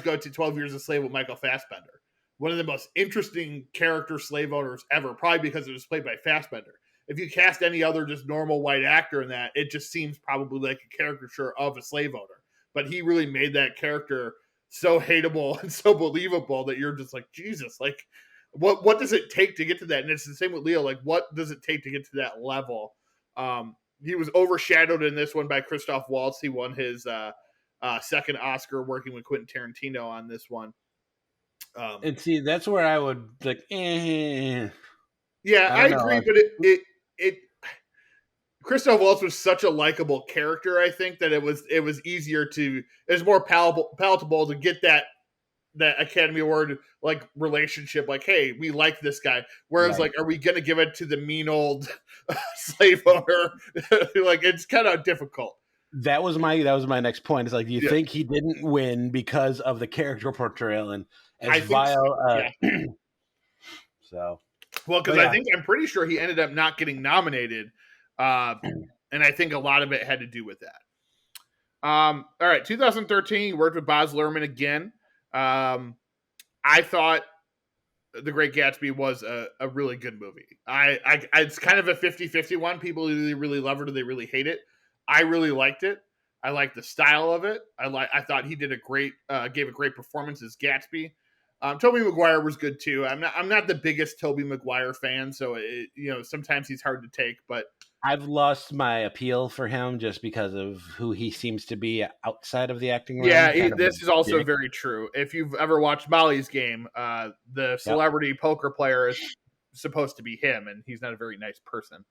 go to 12 Years a Slave with Michael Fassbender. One of the most interesting character slave owners ever, probably because it was played by Fassbender. If you cast any other just normal white actor in that, it just seems probably like a caricature of a slave owner. But he really made that character so hateable and so believable that you're just like, Jesus, like, what does it take to get to that? And it's the same with Leo. Like, what does it take to get to that level? He was overshadowed in this one by Christoph Waltz. He won his second Oscar working with Quentin Tarantino on this one. And see, that's where I would like. Yeah, I agree, but it Christoph Waltz was such a likable character. I think that it was more palatable to get that Academy Award like relationship. Like, hey, we like this guy. Whereas, like, are we going to give it to the mean old slave owner? Like, it's kind of difficult. That was my next point. It's like, do you think he didn't win because of the character portrayal and as vile? So, well, because I'm pretty sure he ended up not getting nominated, and I think a lot of it had to do with that. All right, 2013, he worked with Baz Luhrmann again. I thought The Great Gatsby was a really good movie. It's kind of a 50-50 one. People either really love it or they really hate it. I really liked it. I liked the style of it. I thought he did gave a great performance as Gatsby. Tobey Maguire was good too. I'm not the biggest Tobey Maguire fan, so sometimes he's hard to take. But I've lost my appeal for him just because of who he seems to be outside of the acting room. Yeah, this is also very true. If you've ever watched Molly's Game, the celebrity poker player is supposed to be him, and he's not a very nice person.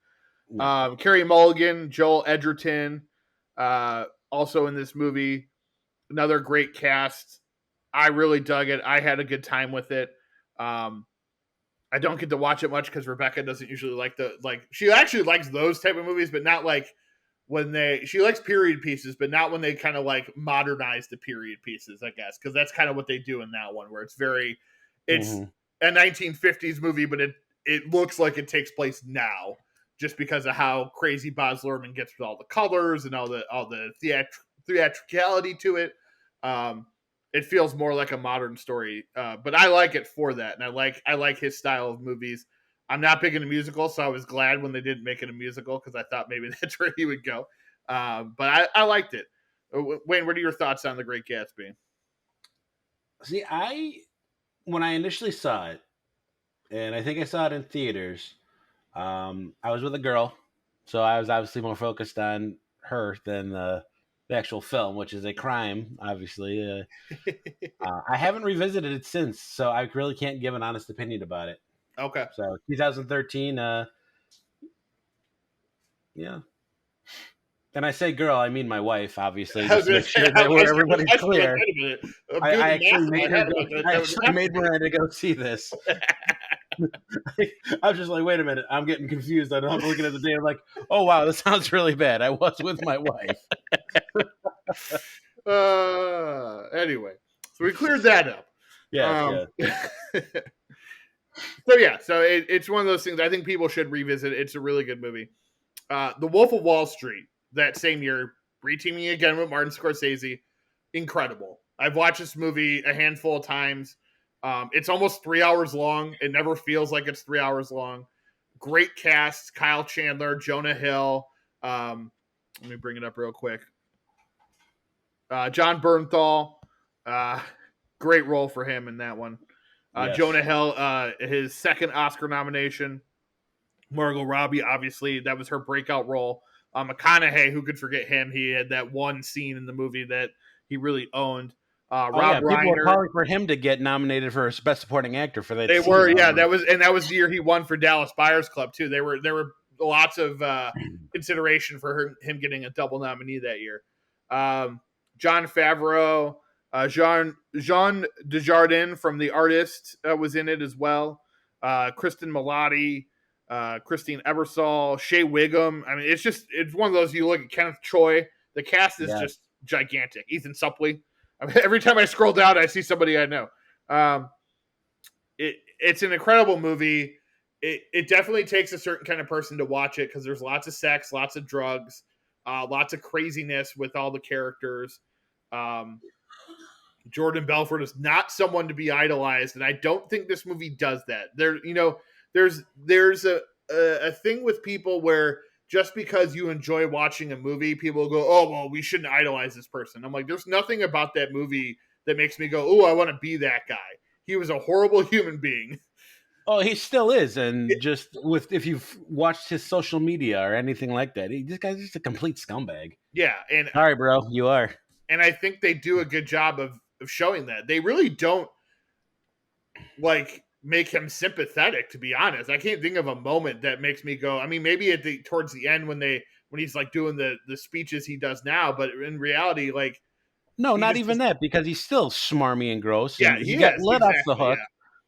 Carey Mulligan, Joel Edgerton, also in this movie. Another great cast. I really dug it. I had a good time with it. I don't get to watch it much because Rebecca doesn't usually she actually likes those type of movies, but not like she likes period pieces, but not when they kind of like modernize the period pieces, I guess. Cause that's kind of what they do in that one, where it's a 1950s movie, but it looks like it takes place now just because of how crazy Baz Luhrmann gets with all the colors and all the theatricality to it. It feels more like a modern story, but I like it for that, and I like his style of movies. I'm not big into musicals, so I was glad when they didn't make it a musical because I thought maybe that's where he would go. But I liked it. Wayne, what are your thoughts on The Great Gatsby? See, when I initially saw it, and I think I saw it in theaters, I was with a girl, so I was obviously more focused on her than the actual film, which is a crime, obviously. I haven't revisited it since, so I really can't give an honest opinion about it. Okay. So 2013, yeah. And I say girl, I mean my wife, obviously, just to make sure that everybody's clear. I actually made Miranda go see this. I was just like, wait a minute, I'm getting confused. I'm looking at the date. I'm like, oh wow, this sounds really bad. I was with my wife. Anyway, so we cleared that up. Yeah. So it's one of those things I think people should revisit. It's a really good movie. The Wolf of Wall Street, that same year, reteaming again with Martin Scorsese, incredible. I've watched this movie a handful of times. It's almost 3 hours long. It never feels like it's 3 hours long. Great cast: Kyle Chandler, Jonah Hill. Let me bring it up real quick. John Bernthal. Great role for him in that one. Yes. Jonah Hill, his second Oscar nomination. Margot Robbie, obviously, that was her breakout role. McConaughey, who could forget him? He had that one scene in the movie that he really owned. Rob people were Reiner. calling for him to get nominated for Best Supporting Actor for that. They scene. were, yeah. That was the year he won for Dallas Buyers Club too. There were lots of consideration for him getting a double nominee that year. Jon Favreau, Jean Dujardin from The Artist was in it as well. Kristen Milotti, Christine Ebersol, Shea Wiggum. I mean, it's one of those. You look at Kenneth Choi. The cast is just gigantic. Ethan Suplee. I mean, every time I scroll down, I see somebody I know. It's an incredible movie. It definitely takes a certain kind of person to watch it because there's lots of sex, lots of drugs, lots of craziness with all the characters. Jordan Belfort is not someone to be idolized, and I don't think this movie does that. There's a thing with people where just because you enjoy watching a movie, people go, "Oh, well, we shouldn't idolize this person." I'm like, there's nothing about that movie that makes me go, "Oh, I want to be that guy." He was a horrible human being. Oh, he still is, and if you've watched his social media or anything like that, this guy's just a complete scumbag. Yeah, and sorry, bro, you are. And I think they do a good job of showing that. They really don't make him sympathetic, to be honest. I can't think of a moment that makes me go. I mean, maybe towards the end when he's like doing the speeches he does now, but in reality, like. No, not even that, because he's still smarmy and gross. Yeah, and he got let off the hook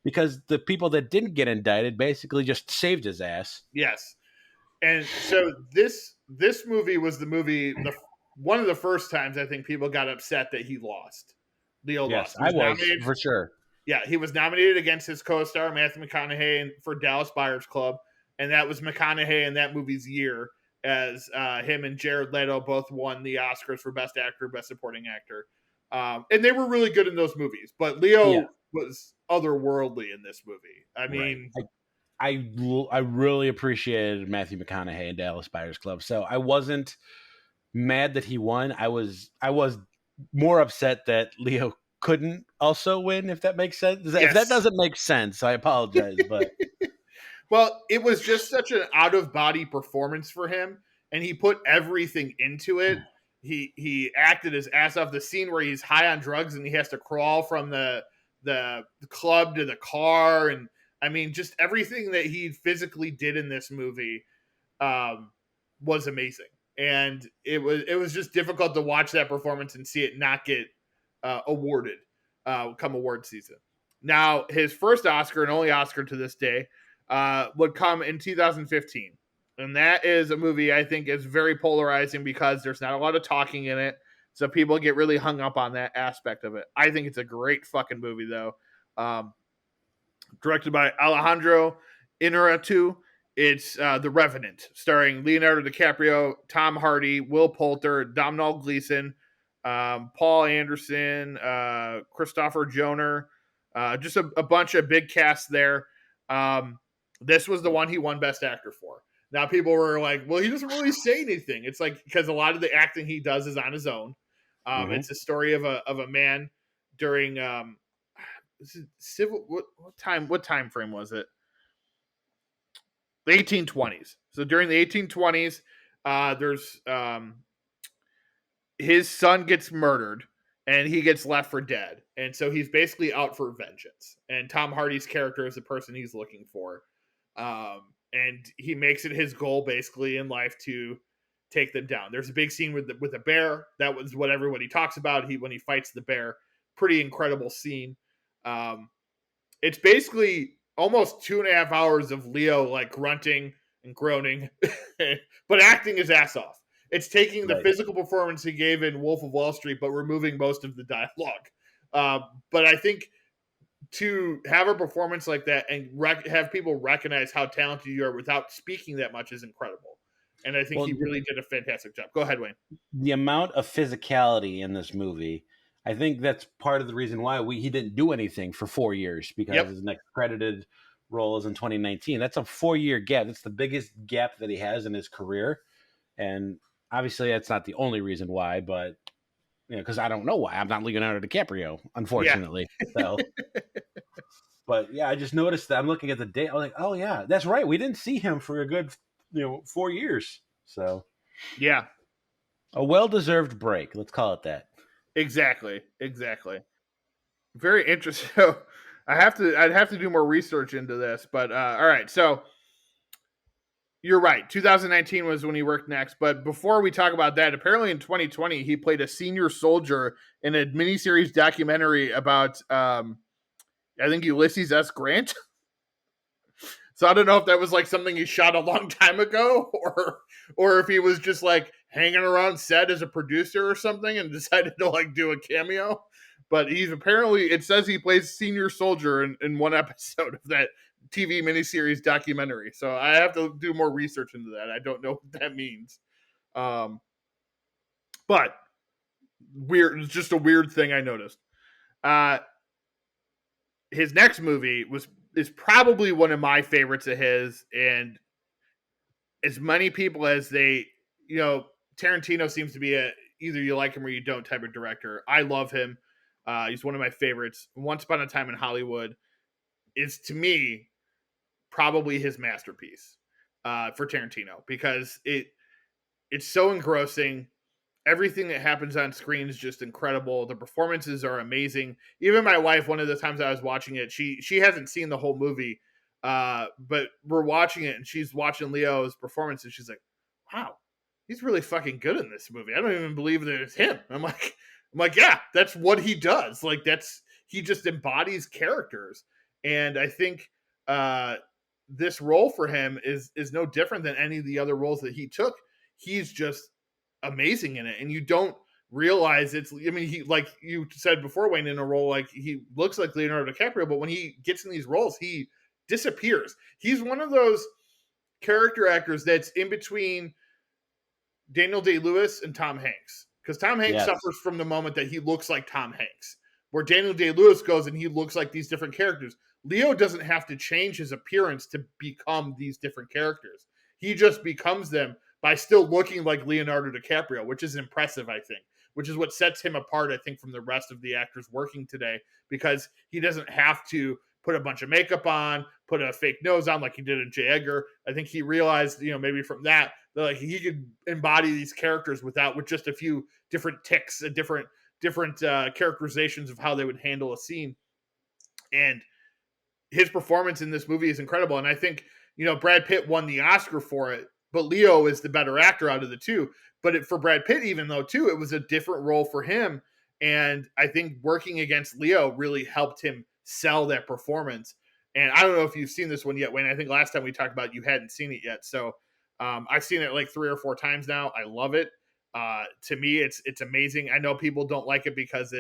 because the people that didn't get indicted basically just saved his ass. Yes. And so this movie was one of the first times I think people got upset that he lost. Leo lost. I was, for sure. Yeah, he was nominated against his co-star, Matthew McConaughey, for Dallas Buyers Club, and that was McConaughey in that movie's year, as him and Jared Leto both won the Oscars for Best Actor, Best Supporting Actor. And they were really good in those movies. But Leo was otherworldly in this movie. I mean... I really appreciated Matthew McConaughey in Dallas Buyers Club. So I wasn't mad that he won. I was more upset that Leo couldn't also win, if that makes sense. Yes. If that doesn't make sense, I apologize. But well, it was just such an out-of-body performance for him, and he put everything into it. He acted his ass off. The scene where he's high on drugs and he has to crawl from the club to the car, and I mean, just everything that he physically did in this movie was amazing. And it was just difficult to watch that performance and see it not get awarded come award season. Now, his first Oscar and only Oscar to this day would come in 2015. And that is a movie I think is very polarizing because there's not a lot of talking in it. So people get really hung up on that aspect of it. I think it's a great fucking movie, though. Directed by Alejandro Inarritu. It's The Revenant, starring Leonardo DiCaprio, Tom Hardy, Will Poulter, Domhnall Gleeson, Paul Anderson, Christopher Joner, just a bunch of big casts there. This was the one he won Best Actor for. Now people were like, well, he doesn't really say anything. It's like, because a lot of the acting he does is on his own. It's a story of a man during civil what time frame was it? The 1820s. So during the 1820s, there's his son gets murdered and he gets left for dead, and so he's basically out for vengeance. And Tom Hardy's character is the person he's looking for, and he makes it his goal basically in life to take them down. There's a big scene with a bear. That was what everybody talks about. When he fights the bear, pretty incredible scene. It's basically almost 2.5 hours of Leo like grunting and groaning, but acting his ass off. It's taking the physical performance he gave in Wolf of Wall Street, but removing most of the dialogue. But I think to have a performance like that and have people recognize how talented you are without speaking that much is incredible. And I think he really did a fantastic job. Go ahead, Wayne. The amount of physicality in this movie, I think that's part of the reason why he didn't do anything for 4 years, because Yep. his next credited role is in 2019. That's a 4-year gap. That's the biggest gap that he has in his career. And obviously that's not the only reason why, but because I don't know why. I'm not Leonardo DiCaprio, Yeah. unfortunately. So, but yeah, I just noticed that I'm looking at the date. I'm like, oh yeah, that's right. We didn't see him for a good, 4 years. So Yeah. a well-deserved break. Let's call it that. Exactly. Very interesting. So I'd have to do more research into this, but all right. So you're right. 2019 was when he worked next. But before we talk about that, apparently in 2020 he played a senior soldier in a miniseries documentary about I think Ulysses S. Grant. So I don't know if that was like something he shot a long time ago, or if he was just like hanging around set as a producer or something and decided to like do a cameo. But he's apparently, it says he plays senior soldier in one episode of that TV miniseries documentary. So I have to do more research into that. I don't know what that means. But weird, it's just a weird thing I noticed. His next movie is probably one of my favorites of his, and as many people as Tarantino seems to be a either you like him or you don't type of director. I love him. He's one of my favorites. Once Upon a Time in Hollywood is, to me, probably his masterpiece for Tarantino, because it's so engrossing. Everything that happens on screen is just incredible. The performances are amazing. Even my wife, one of the times I was watching it, she hasn't seen the whole movie, but we're watching it and she's watching Leo's performance and she's like, "Wow, he's really fucking good in this movie. I don't even believe that it's him." I'm like, yeah, that's what he does. Like he just embodies characters, and I think this role for him is no different than any of the other roles that he took. He's just amazing in it, and you don't realize it's. I mean, he, like you said before, Wayne, in a role like he looks like Leonardo DiCaprio, but when he gets in these roles, he disappears. He's one of those character actors that's in between Daniel Day-Lewis and Tom Hanks, because Tom Hanks suffers from the moment that he looks like Tom Hanks, where Daniel Day-Lewis goes and he looks like these different characters. Leo doesn't have to change his appearance to become these different characters. He just becomes them by still looking like Leonardo DiCaprio, which is impressive, I think, which is what sets him apart, I think, from the rest of the actors working today, because he doesn't have to put a bunch of makeup on, put a fake nose on like he did in J. Edgar. I think he realized, maybe from that like he could embody these characters with just a few different ticks and different characterizations of how they would handle a scene. And his performance in this movie is incredible. And I think, Brad Pitt won the Oscar for it, but Leo is the better actor out of the two. But for Brad Pitt, even though too, it was a different role for him. And I think working against Leo really helped him sell that performance. And I don't know if you've seen this one yet, Wayne. I think last time we talked about it, you hadn't seen it yet. So I've seen it like 3 or 4 times now. I love it. To me, it's amazing. I know people don't like it because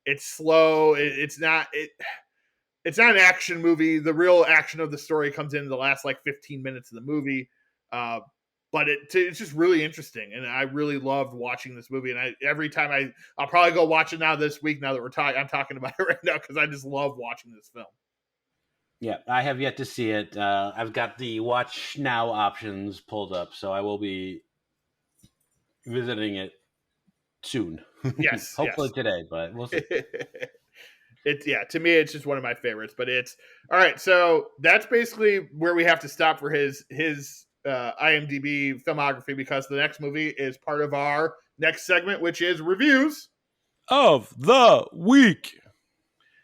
it's slow. It's not an action movie. The real action of the story comes in the last like 15 minutes of the movie. But it's just really interesting, and I really loved watching this movie. And every time I'll probably go watch it now this week. Now that I'm talking about it right now, because I just love watching this film. Yeah, I have yet to see it. I've got the watch now options pulled up, so I will be visiting it soon. Yes, hopefully today, but we'll see. To me, it's just one of my favorites. But it's all right. So that's basically where we have to stop for his IMDb filmography, because the next movie is part of our next segment, which is reviews of the week.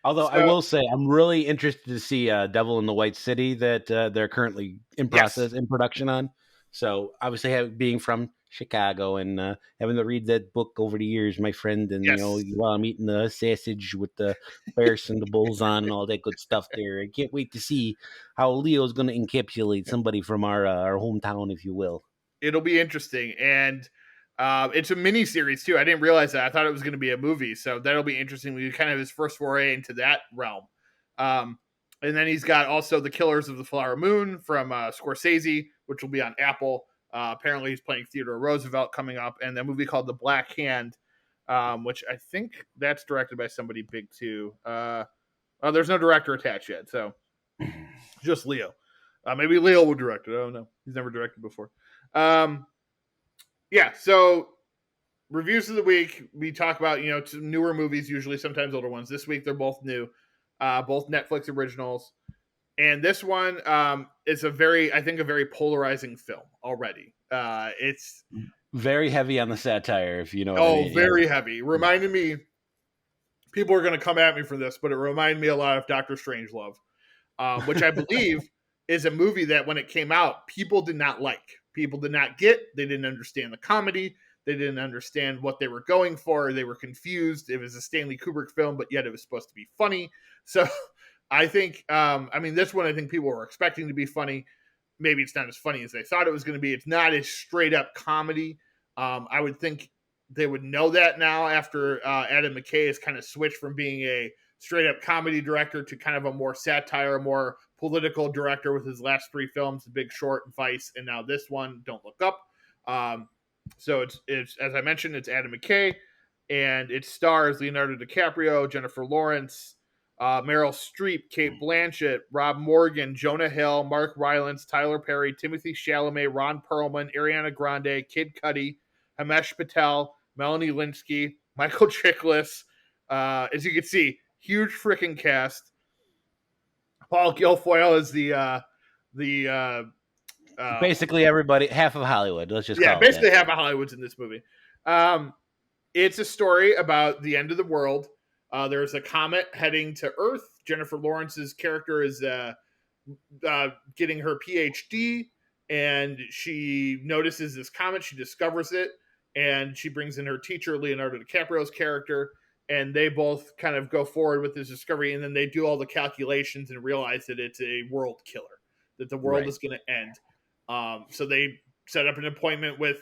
Although I will say I'm really interested to see Devil in the White City that they're currently in production on. So obviously being from Chicago and having to read that book over the years, my friend, and while I'm eating the sausage with the bears and the bulls on and all that good stuff there, I can't wait to see how Leo's going to encapsulate somebody from our hometown, if you will. It'll be interesting, and it's a mini series too. I didn't realize that. I thought it was going to be a movie, so that'll be interesting. We kind of his first foray into that realm. And then he's got also The Killers of the Flower Moon from Scorsese, which will be on Apple. Apparently, he's playing Theodore Roosevelt coming up, and a movie called The Black Hand which I think that's directed by somebody big too. There's no director attached yet, so just Leo. Maybe Leo will direct it. I don't know. He's never directed before. Yeah, so reviews of the week, we talk about, newer movies, usually sometimes older ones. This week, they're both new, both Netflix originals. And this one is a very polarizing film already. It's very heavy on the satire, if you know what I mean. Very heavy. Reminded me, people are going to come at me for this, but it reminded me a lot of Doctor Strangelove, which I believe is a movie that when it came out, people did not like. People did not get. They didn't understand the comedy. They didn't understand what they were going for. They were confused. It was a Stanley Kubrick film, but yet it was supposed to be funny. So I think, this one, I think people were expecting to be funny. Maybe it's not as funny as they thought it was going to be. It's not a straight up comedy. I would think they would know that now after Adam McKay has kind of switched from being a straight up comedy director to kind of a more satire, more political director with his last 3 films, The Big Short, Vice, and now this one, Don't Look Up. So it's as I mentioned, it's Adam McKay, and it stars Leonardo DiCaprio, Jennifer Lawrence, Meryl Streep, Cate Blanchett, Rob Morgan, Jonah Hill, Mark Rylance, Tyler Perry, Timothy Chalamet, Ron Perlman, Ariana Grande, Kid Cudi, Himesh Patel, Melanie Linsky, Michael Chiklis. As you can see, huge freaking cast. Paul Guilfoyle is the basically everybody, half of Hollywood. Let's just call basically it that. half of Hollywood's in this movie. It's a story about the end of the world. There's a comet heading to Earth. Jennifer Lawrence's character is getting her PhD, and she notices this comet. She discovers it, and she brings in her teacher, Leonardo DiCaprio's character, and they both kind of go forward with this discovery, and then they do all the calculations and realize that it's a world killer, that the world is going to end. So they set up an appointment with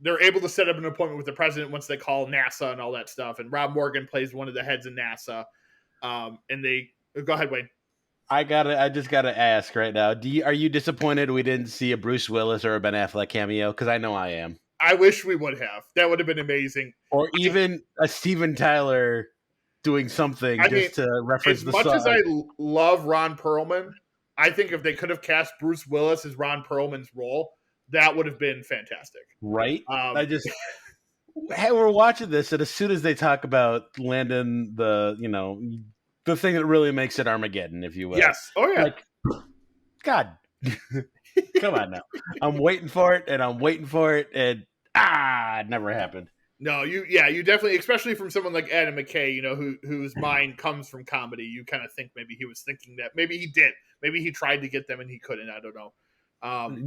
they're able to set up an appointment with the president once they call NASA and all that stuff. And Rob Morgan plays one of the heads of NASA. And they go ahead, Wayne. I just gotta ask right now. Are you disappointed we didn't see a Bruce Willis or a Ben Affleck cameo? Because I know I am. I wish we would have. That would have been amazing. Or even a Steven Tyler doing something to reference the song. As much as I love Ron Perlman, I think if they could have cast Bruce Willis as Ron Perlman's role, that would have been fantastic. Right? We're watching this, and as soon as they talk about landing the thing that really makes it Armageddon, if you will. Yes. Oh, yeah. God. Come on now. I'm waiting for it, and it never happened. No, you definitely, especially from someone like Adam McKay, whose mind comes from comedy, you kind of think maybe he was thinking that. Maybe he did. Maybe he tried to get them and he couldn't. I don't know.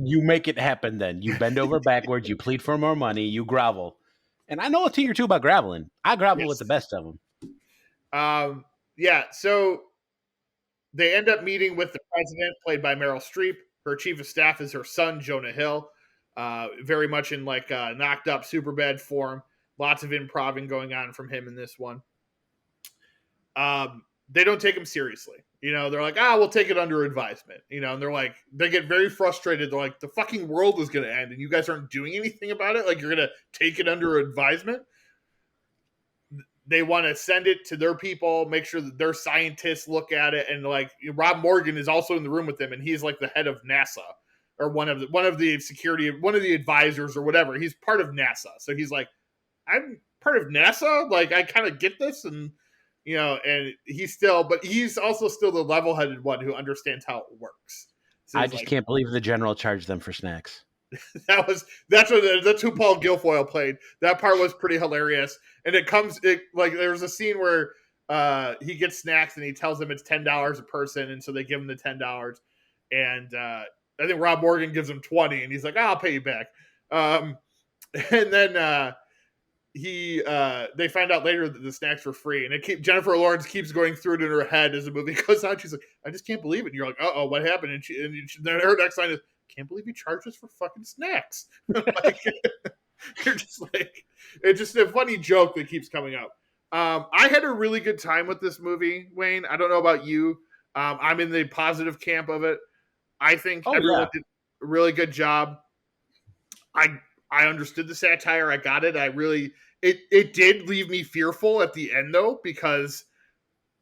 You make it happen then. You bend over backwards, you plead for more money, you grovel. And I know a thing or two about groveling. I grovel with the best of them. So they end up meeting with the president, played by Meryl Streep. Her chief of staff is her son, Jonah Hill. Very much in knocked up Superbad form. Lots of improving going on from him in this one. They don't take him seriously. They're like, we'll take it under advisement. And they're like, they get very frustrated. They're like, the fucking world is going to end and you guys aren't doing anything about it. Like, you're going to take it under advisement. They want to send it to their people, make sure that their scientists look at it. And Rob Morgan is also in the room with them. And he's like the head of NASA or one of the security, one of the advisors or whatever. He's part of NASA. So he's like, I'm part of NASA. Like, I kind of get this. And, and he's also still the level-headed one who understands how it works. So I just can't believe the general charged them for snacks. That's who Paul Guilfoyle played. That part was pretty hilarious. And there's a scene where he gets snacks and he tells them it's $10 a person, and so they give him the $10. And I think Rob Morgan gives him $20, and he's like, I'll pay you back. And then they find out later that the snacks were free, and Jennifer Lawrence keeps going through it in her head as the movie goes on. She's like, I just can't believe it. And you're like, uh-oh, what happened? And then her next line is, can't believe you charged us for fucking snacks. You're just like, it's just a funny joke that keeps coming up. I had a really good time with this movie, Wayne. I don't know about you. I'm in the positive camp of it. I think everyone did a really good job. I understood the satire. I got it. I really It did leave me fearful at the end though, because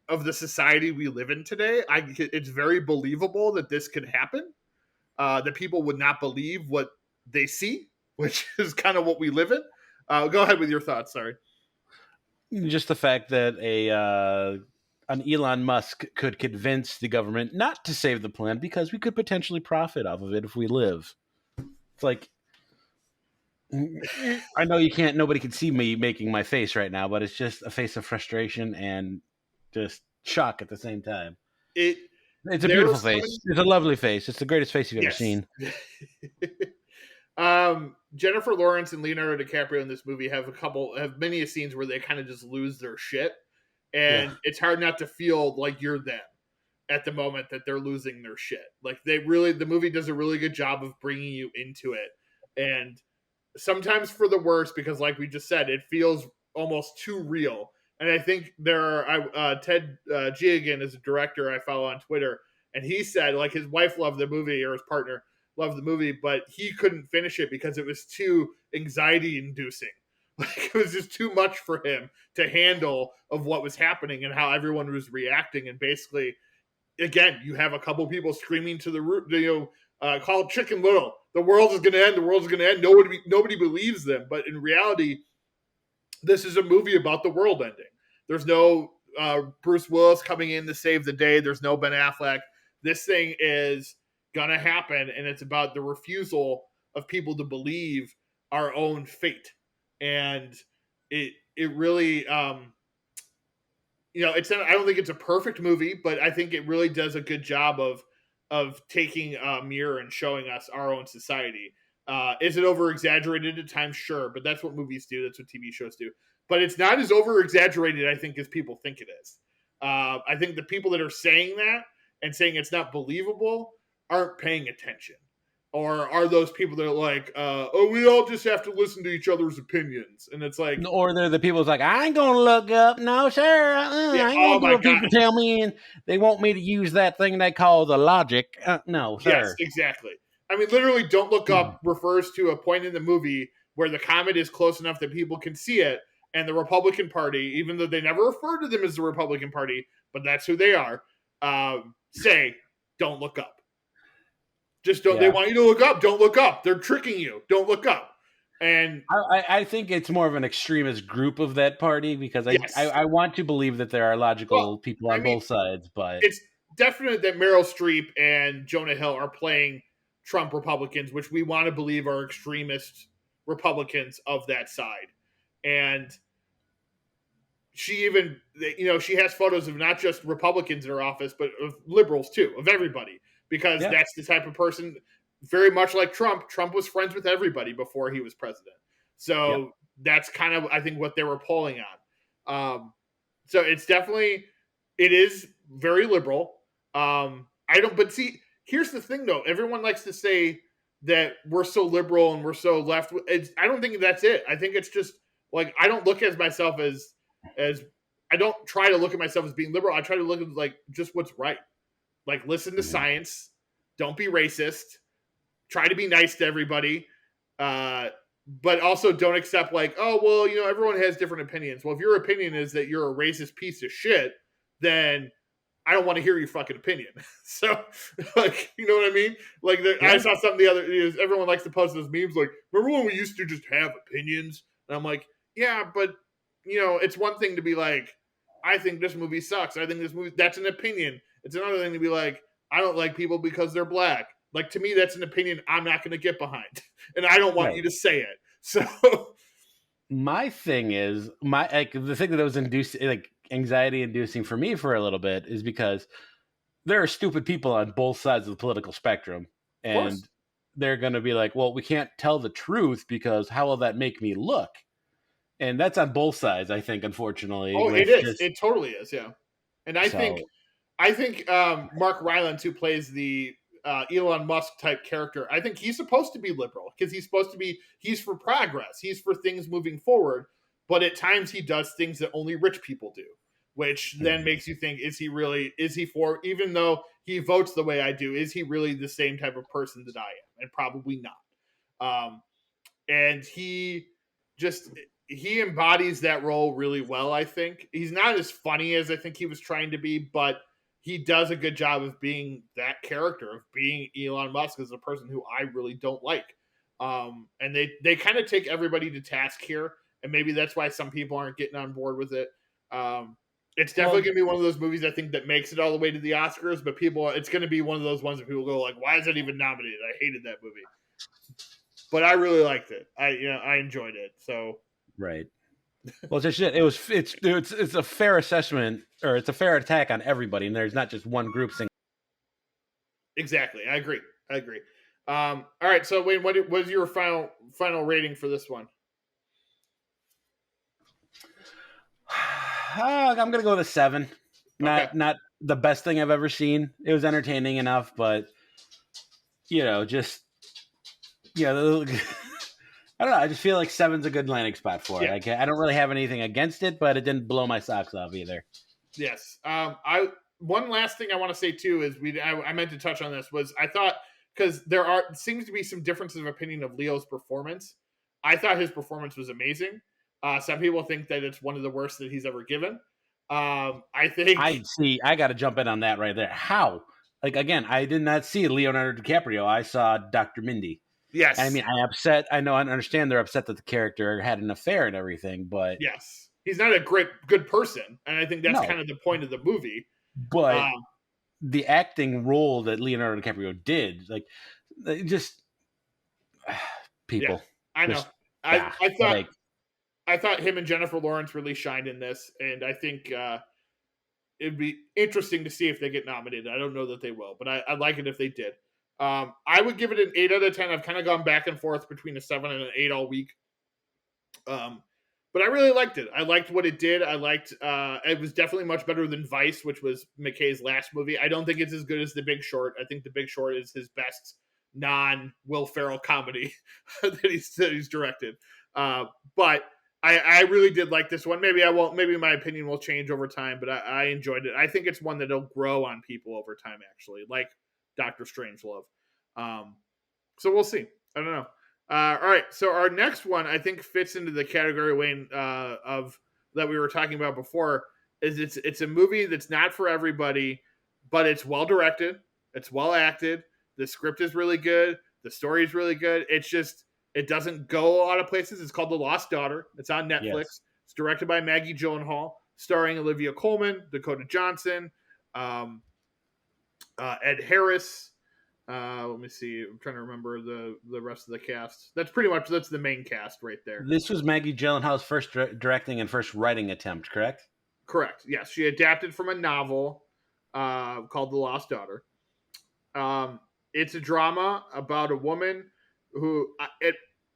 of the society we live in today. It's very believable that this could happen. That people would not believe what they see, which is kind of what we live in. Go ahead with your thoughts. Sorry. Just the fact that an Elon Musk could convince the government not to save the planet because we could potentially profit off of it if we live. It's like, I know nobody can see me making my face right now, but it's just a face of frustration and just shock at the same time. It's a beautiful face. It's a lovely face. It's the greatest face you've ever seen. Jennifer Lawrence and Leonardo DiCaprio in this movie have many scenes where they kind of just lose their shit, and it's hard not to feel like you're them at the moment that they're losing their shit. Like the movie does a really good job of bringing you into it, and sometimes for the worse, because like we just said, it feels almost too real. And I think Ted Giagan is a director I follow on Twitter, and he said like his wife loved the movie, or his partner loved the movie, but he couldn't finish it because it was too anxiety inducing. Like it was just too much for him to handle of what was happening and how everyone was reacting. And basically, again, you have a couple people screaming to the roof, call it Chicken Little. The world is going to end. The world is going to end. Nobody believes them. But in reality, this is a movie about the world ending. There's no Bruce Willis coming in to save the day. There's no Ben Affleck. This thing is going to happen, and it's about the refusal of people to believe our own fate. And it really, I don't think it's a perfect movie, but I think it really does a good job of taking a mirror and showing us our own society. Is it over exaggerated at times? Sure, but that's what movies do. That's what TV shows do. But it's not as over exaggerated, I think, as people think it is. I think the people that are saying that and saying it's not believable aren't paying attention. Or are those people that are like, we all just have to listen to each other's opinions? And it's like... Or they're the people that's like, I ain't going to look up. No, sir. I ain't going to do what people tell me. And they want me to use that thing they call the logic. No, sir. Yes, exactly. I mean, literally, Don't Look Up refers to a point in the movie where the comet is close enough that people can see it. And the Republican Party, even though they never refer to them as the Republican Party, but that's who they are, say, don't look up. Just don't. Yeah. They want you to look up. Don't look up. They're tricking you. Don't look up. And I think it's more of an extremist group of that party, because I want to believe that there are logical people on both sides. But it's definite that Meryl Streep and Jonah Hill are playing Trump Republicans, which we want to believe are extremist Republicans of that side. And she even, she has photos of not just Republicans in her office, but of liberals too, of everybody, because that's the type of person, very much like Trump. Trump was friends with everybody before he was president. So that's kind of, I think, what they were pulling on. So it's definitely, it is very liberal. But see, here's the thing though. Everyone likes to say that we're so liberal and we're so left. I don't think that's it. I think it's just like, I don't look at myself as I don't try to look at myself as being liberal. I try to look at like just what's right. Like listen to science. Don't be racist. Try to be nice to everybody. But also don't accept like, oh, well, everyone has different opinions. Well, if your opinion is that you're a racist piece of shit, then I don't want to hear your fucking opinion. So, like, you know what I mean? Like, I saw something the other, everyone likes to post those memes like, remember when we used to just have opinions? And I'm like, yeah, but, it's one thing to be like, I think this movie sucks. I think this movie, that's an opinion. It's another thing to be like, I don't like people because they're black. Like, to me, that's an opinion I'm not going to get behind. And I don't want you to say it. So my thing is, the thing that was anxiety inducing for me for a little bit is because there are stupid people on both sides of the political spectrum. And they're going to be like, well, we can't tell the truth because how will that make me look? And that's on both sides, I think, unfortunately. Oh, it is. It totally is, yeah. And I think Mark Rylance, who plays the Elon Musk type character, I think he's supposed to be liberal because he's for progress. He's for things moving forward. But at times he does things that only rich people do, which then makes you think, is he for, even though he votes the way I do, is he really the same type of person that I am? And probably not. And he just, he embodies that role really well. I think he's not as funny as I think he was trying to be, but he does a good job of being that character, of being Elon Musk as a person who I really don't like. And they kind of take everybody to task here, and maybe that's why some people aren't getting on board with it. It's definitely going to be one of those movies I think that makes it all the way to the Oscars, but it's going to be one of those ones that people go like, "Why is it even nominated?" I hated that movie, but I really liked it. I enjoyed it. So right. Well, it's a fair assessment, or it's a fair attack on everybody, and there's not just one group saying. Exactly, I agree. All right, so Wayne, what was your final rating for this one? I'm gonna go with a 7. Okay. Not the best thing I've ever seen. It was entertaining enough, but just I don't know. I just feel like 7's a good landing spot for it. I don't really have anything against it, but it didn't blow my socks off either. Yes. One last thing I want to say too is I meant to touch on this was I thought, because seems to be some differences of opinion of Leo's performance. I thought his performance was amazing. Some people think that it's one of the worst that he's ever given. I think I got to jump in on that right there. How? Like, again, I did not see Leonardo DiCaprio. I saw Dr. Mindy. Yes. I mean, I know, I understand they're upset that the character had an affair and everything, but yes, he's not a good person, and I think that's kind of the point of the movie. But the acting role that Leonardo DiCaprio did, like, just people. Yeah, I know. I thought him and Jennifer Lawrence really shined in this, and I think it'd be interesting to see if they get nominated. I don't know that they will, but I'd like it if they did. I would give it an 8 out of 10. I've kind of gone back and forth between a 7 and an 8 all week. But I really liked it. I liked what it did. I liked it was definitely much better than Vice, which was McKay's last movie. I don't think it's as good as The Big Short. I think The Big Short is his best non-Will Ferrell comedy that he's directed. But I really did like this one. Maybe my opinion will change over time, but I enjoyed it. I think it's one that'll grow on people over time, actually, like Doctor Strangelove. So we'll see. I don't know. All right, so our next one I think fits into the category, Wayne, of that we were talking about before. Is it's a movie that's not for everybody, but it's well directed, it's well acted, the script is really good, the story is really good. It's just it doesn't go a lot of places. It's called The Lost Daughter. It's on Netflix. Yes. It's directed by Maggie Gyllenhaal, starring Olivia Colman, Dakota Johnson, Ed Harris. Let me see. I'm trying to remember the rest of the cast. That's the main cast right there. This was Maggie Gyllenhaal's first directing and first writing attempt, correct? Correct. Yes, she adapted from a novel called The Lost Daughter. It's a drama about a woman who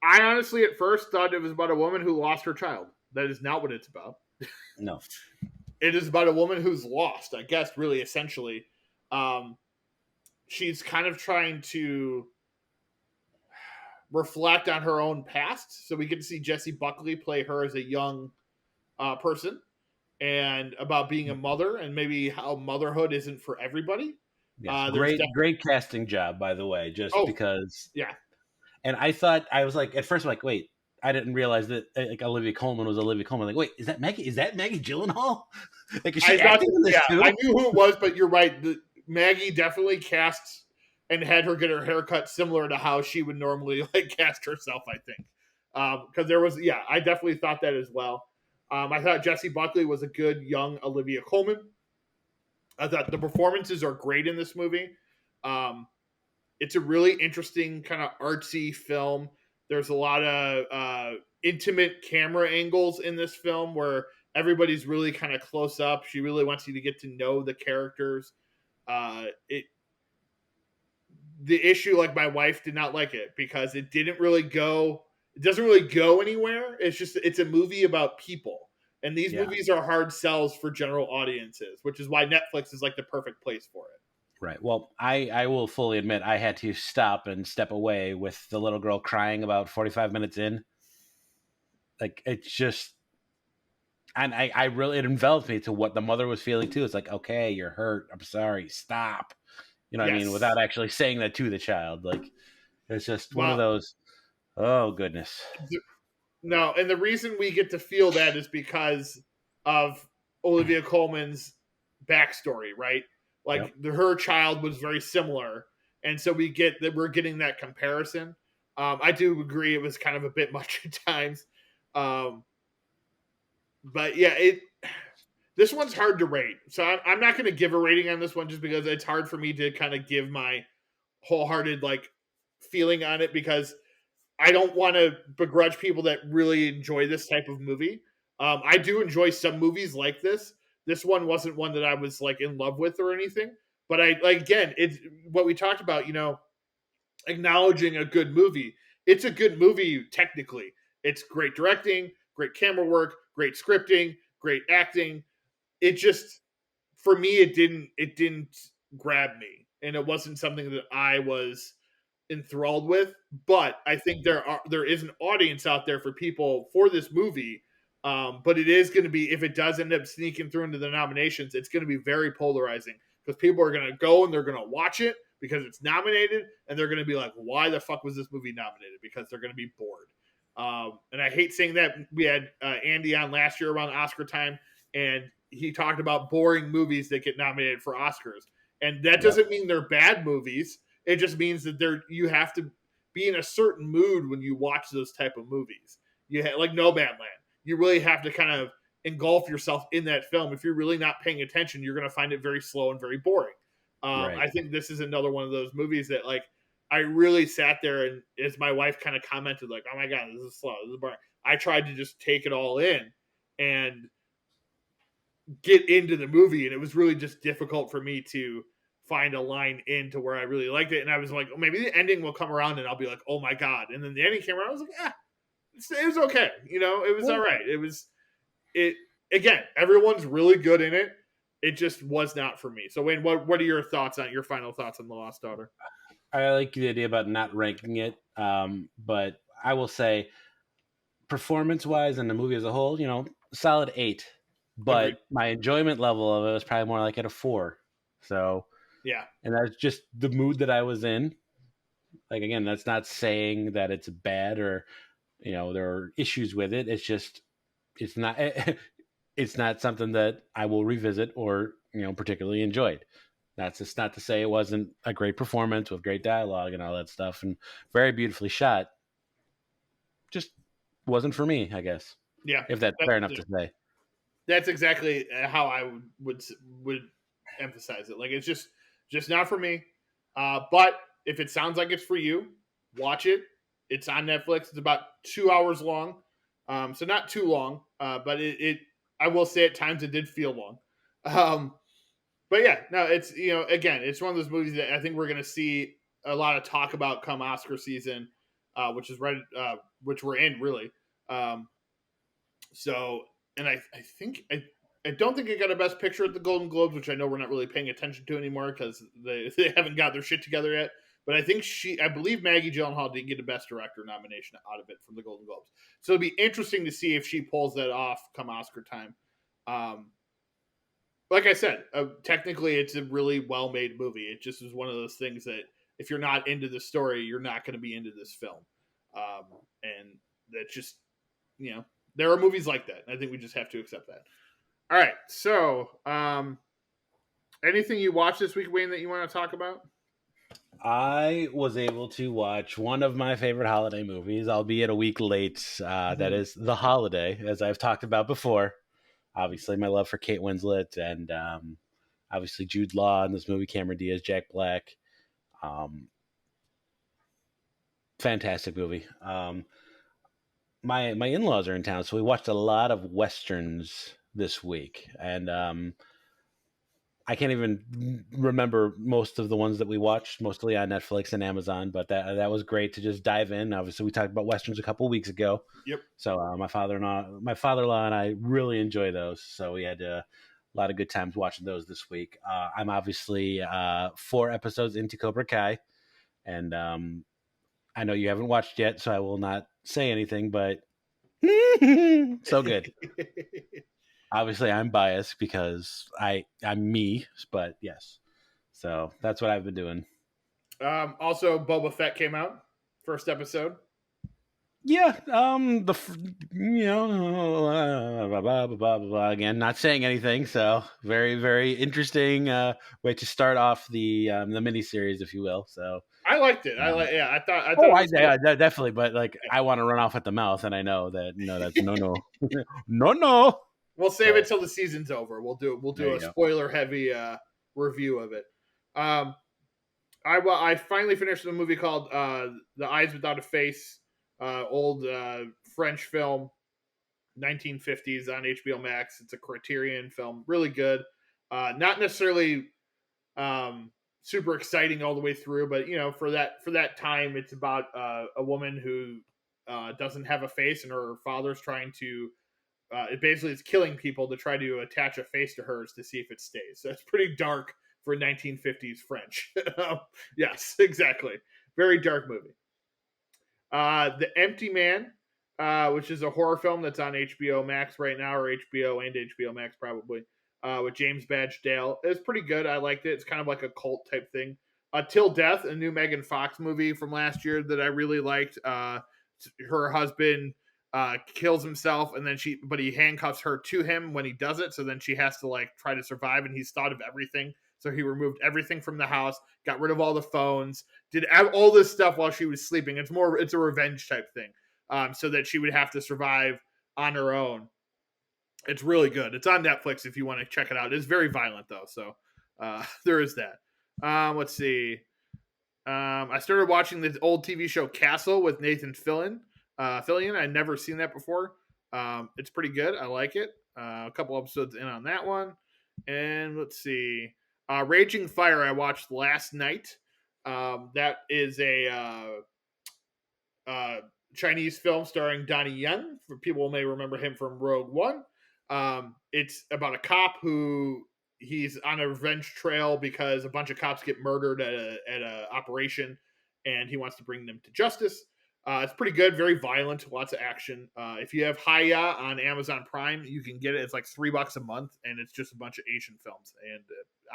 I honestly at first thought it was about a woman who lost her child. That is not what it's about. No. It is about a woman who's lost, I guess, really, essentially. She's kind of trying to reflect on her own past. So we get to see Jessie Buckley play her as a young person, and about being a mother, and maybe how motherhood isn't for everybody. Yes, great casting job, by the way, because. Yeah. And I thought, I was like, at first, I'm like, wait, I didn't realize that like Olivia Colman was Olivia Colman. Like, wait, is that Maggie Gyllenhaal? Like, is she acting in this too? I knew who it was, but you're right. Maggie definitely casts and had her get her haircut similar to how she would normally like cast herself, I think. Because there was, I definitely thought that as well. I thought Jessie Buckley was a good young Olivia Colman. I thought the performances are great in this movie. It's a really interesting kind of artsy film. There's a lot of intimate camera angles in this film where everybody's really kind of close up. She really wants you to get to know the characters. The issue, like my wife did not like it because it doesn't really go anywhere. It's a movie about people. And these movies are hard sells for general audiences, which is why Netflix is like the perfect place for it. Right. Well, I will fully admit I had to stop and step away with the little girl crying about 45 minutes in. Like, it's just, and it enveloped me to what the mother was feeling too. It's like, okay, you're hurt. I'm sorry. Stop. You know what I mean? Without actually saying that to the child. Like, it's just one of those, oh goodness. No, and the reason we get to feel that is because of Olivia Colman's backstory, right? Like Yep. her child was very similar, and so we're getting that comparison. I do agree it was kind of a bit much at times, um, but yeah, this one's hard to rate. So I'm not going to give a rating on this one just because it's hard for me to kind of give my wholehearted like feeling on it because I don't want to begrudge people that really enjoy this type of movie. I do enjoy some movies like this. This one wasn't one that I was like in love with or anything, but I like again, it's what we talked about, acknowledging a good movie. It's a good movie technically. It's great directing, great camera work, great scripting, great acting. It just for me it didn't grab me and it wasn't something that I was enthralled with. But I think there is an audience out there for people for this movie. But it is going to be if it does end up sneaking through into the nominations, it's going to be very polarizing because people are going to go and they're going to watch it because it's nominated, and they're going to be like, "Why the fuck was this movie nominated?" Because they're going to be bored. And I hate saying that. We had Andy on last year around Oscar time, and he talked about boring movies that get nominated for Oscars, and that Yep. doesn't mean they're bad movies. It just means that you have to be in a certain mood when you watch those type of movies. Like Nomadland. You really have to kind of engulf yourself in that film. If you're really not paying attention, you're going to find it very slow and very boring. Right. I think this is another one of those movies that like I really sat there and as my wife kind of commented like, "Oh my god, this is slow. This is boring." I tried to just take it all in and get into the movie, and it was really just difficult for me to find a line into where I really liked it. And I was like, oh, maybe the ending will come around, and I'll be like, oh my god. And then the ending came around, I was like, it was okay. It was Yeah. all right. It again. Everyone's really good in it. It just was not for me. So, Wayne, what are your final thoughts on The Lost Daughter? I like the idea about not ranking it, but I will say, performance-wise and the movie as a whole, solid 8. Agreed. But my enjoyment level of it was probably more like at a 4. So, Yeah. and that's just the mood that I was in. Like again, that's not saying that it's bad or there are issues with it. It's just it's not it's not something that I will revisit or particularly enjoyed. That's just not to say it wasn't a great performance with great dialogue and all that stuff and very beautifully shot. Just wasn't for me, I guess. Yeah. If that's fair enough to say. That's exactly how I would emphasize it. Like it's just not for me. But if it sounds like it's for you, watch it. It's on Netflix. It's about 2 hours long, so not too long. But it I will say at times it did feel long. Um, but yeah, no, it's again, it's one of those movies that I think we're going to see a lot of talk about come Oscar season, which is right, which we're in really. Um, so, and I think I don't think it got a Best Picture at the Golden Globes, which I know we're not really paying attention to anymore because they haven't got their shit together yet. But I believe Maggie Gyllenhaal did get a Best Director nomination out of it from the Golden Globes. So it'll be interesting to see if she pulls that off come Oscar time. Um, like I said, technically it's a really well-made movie. It just is one of those things that if you're not into the story, you're not going to be into this film. And that's just there are movies like that. I think we just have to accept that. All right. So, anything you watched this week, Wayne, that you want to talk about? I was able to watch one of my favorite holiday movies, albeit a week late. That is The Holiday, as I've talked about before. Obviously, my love for Kate Winslet and obviously Jude Law in this movie, Cameron Diaz, Jack Black. Fantastic movie. My in-laws are in town, so we watched a lot of westerns this week, and I can't even remember most of the ones that we watched, mostly on Netflix and Amazon. But that was great to just dive in. Obviously, we talked about westerns a couple weeks ago. Yep. So my father-in-law, and I really enjoy those. So we had a lot of good times watching those this week. I'm obviously 4 episodes into Cobra Kai, and I know you haven't watched yet, so I will not say anything. But so good. Obviously, I'm biased because I'm me, but yes. So that's what I've been doing. Also, Boba Fett came out first episode. Yeah, blah, blah, blah, blah, blah, again, not saying anything. So very, very interesting way to start off the miniseries, if you will. So, I liked it. um, I thought oh, it was good. definitely, but like, Yeah. I want to run off at the mouth, and I know that that's no, no, no. We'll save So it till the season's over. We'll there do you a go. spoiler heavy review of it. Um, I finally finished a movie called The Eyes Without a Face, old French film, 1950s on HBO Max. It's a Criterion film, really good. Not necessarily super exciting all the way through, but for that time, it's about a woman who doesn't have a face, and her father's trying to. It basically is killing people to try to attach a face to hers to see if it stays. So it's pretty dark for 1950s French. Yes, exactly. Very dark movie. The Empty Man, which is a horror film that's on HBO Max right now, or HBO and HBO Max probably, with James Badge Dale. It's pretty good. I liked it. It's kind of like a cult type thing. Till Death, a new Megan Fox movie from last year that I really liked. Her husband kills himself, and then but he handcuffs her to him when he does it. So then she has to like try to survive, and he's thought of everything. So he removed everything from the house, got rid of all the phones, did all this stuff while she was sleeping. It's a revenge type thing, so that she would have to survive on her own. It's really good. It's on Netflix if you want to check it out. It's very violent though, so there is that. Let's see. I started watching this old TV show Castle with Nathan Fillion. I'd never seen that before. It's pretty good. I like it. A couple episodes in on that one. And let's see. Raging Fire I watched last night. That is a Chinese film starring Donnie Yen. For people may remember him from Rogue One. It's about a cop who he's on a revenge trail because a bunch of cops get murdered at a operation, and he wants to bring them to justice. It's pretty good, very violent, lots of action. If you have Haya on Amazon Prime, you can get it. It's like $3 a month, and it's just a bunch of Asian films. And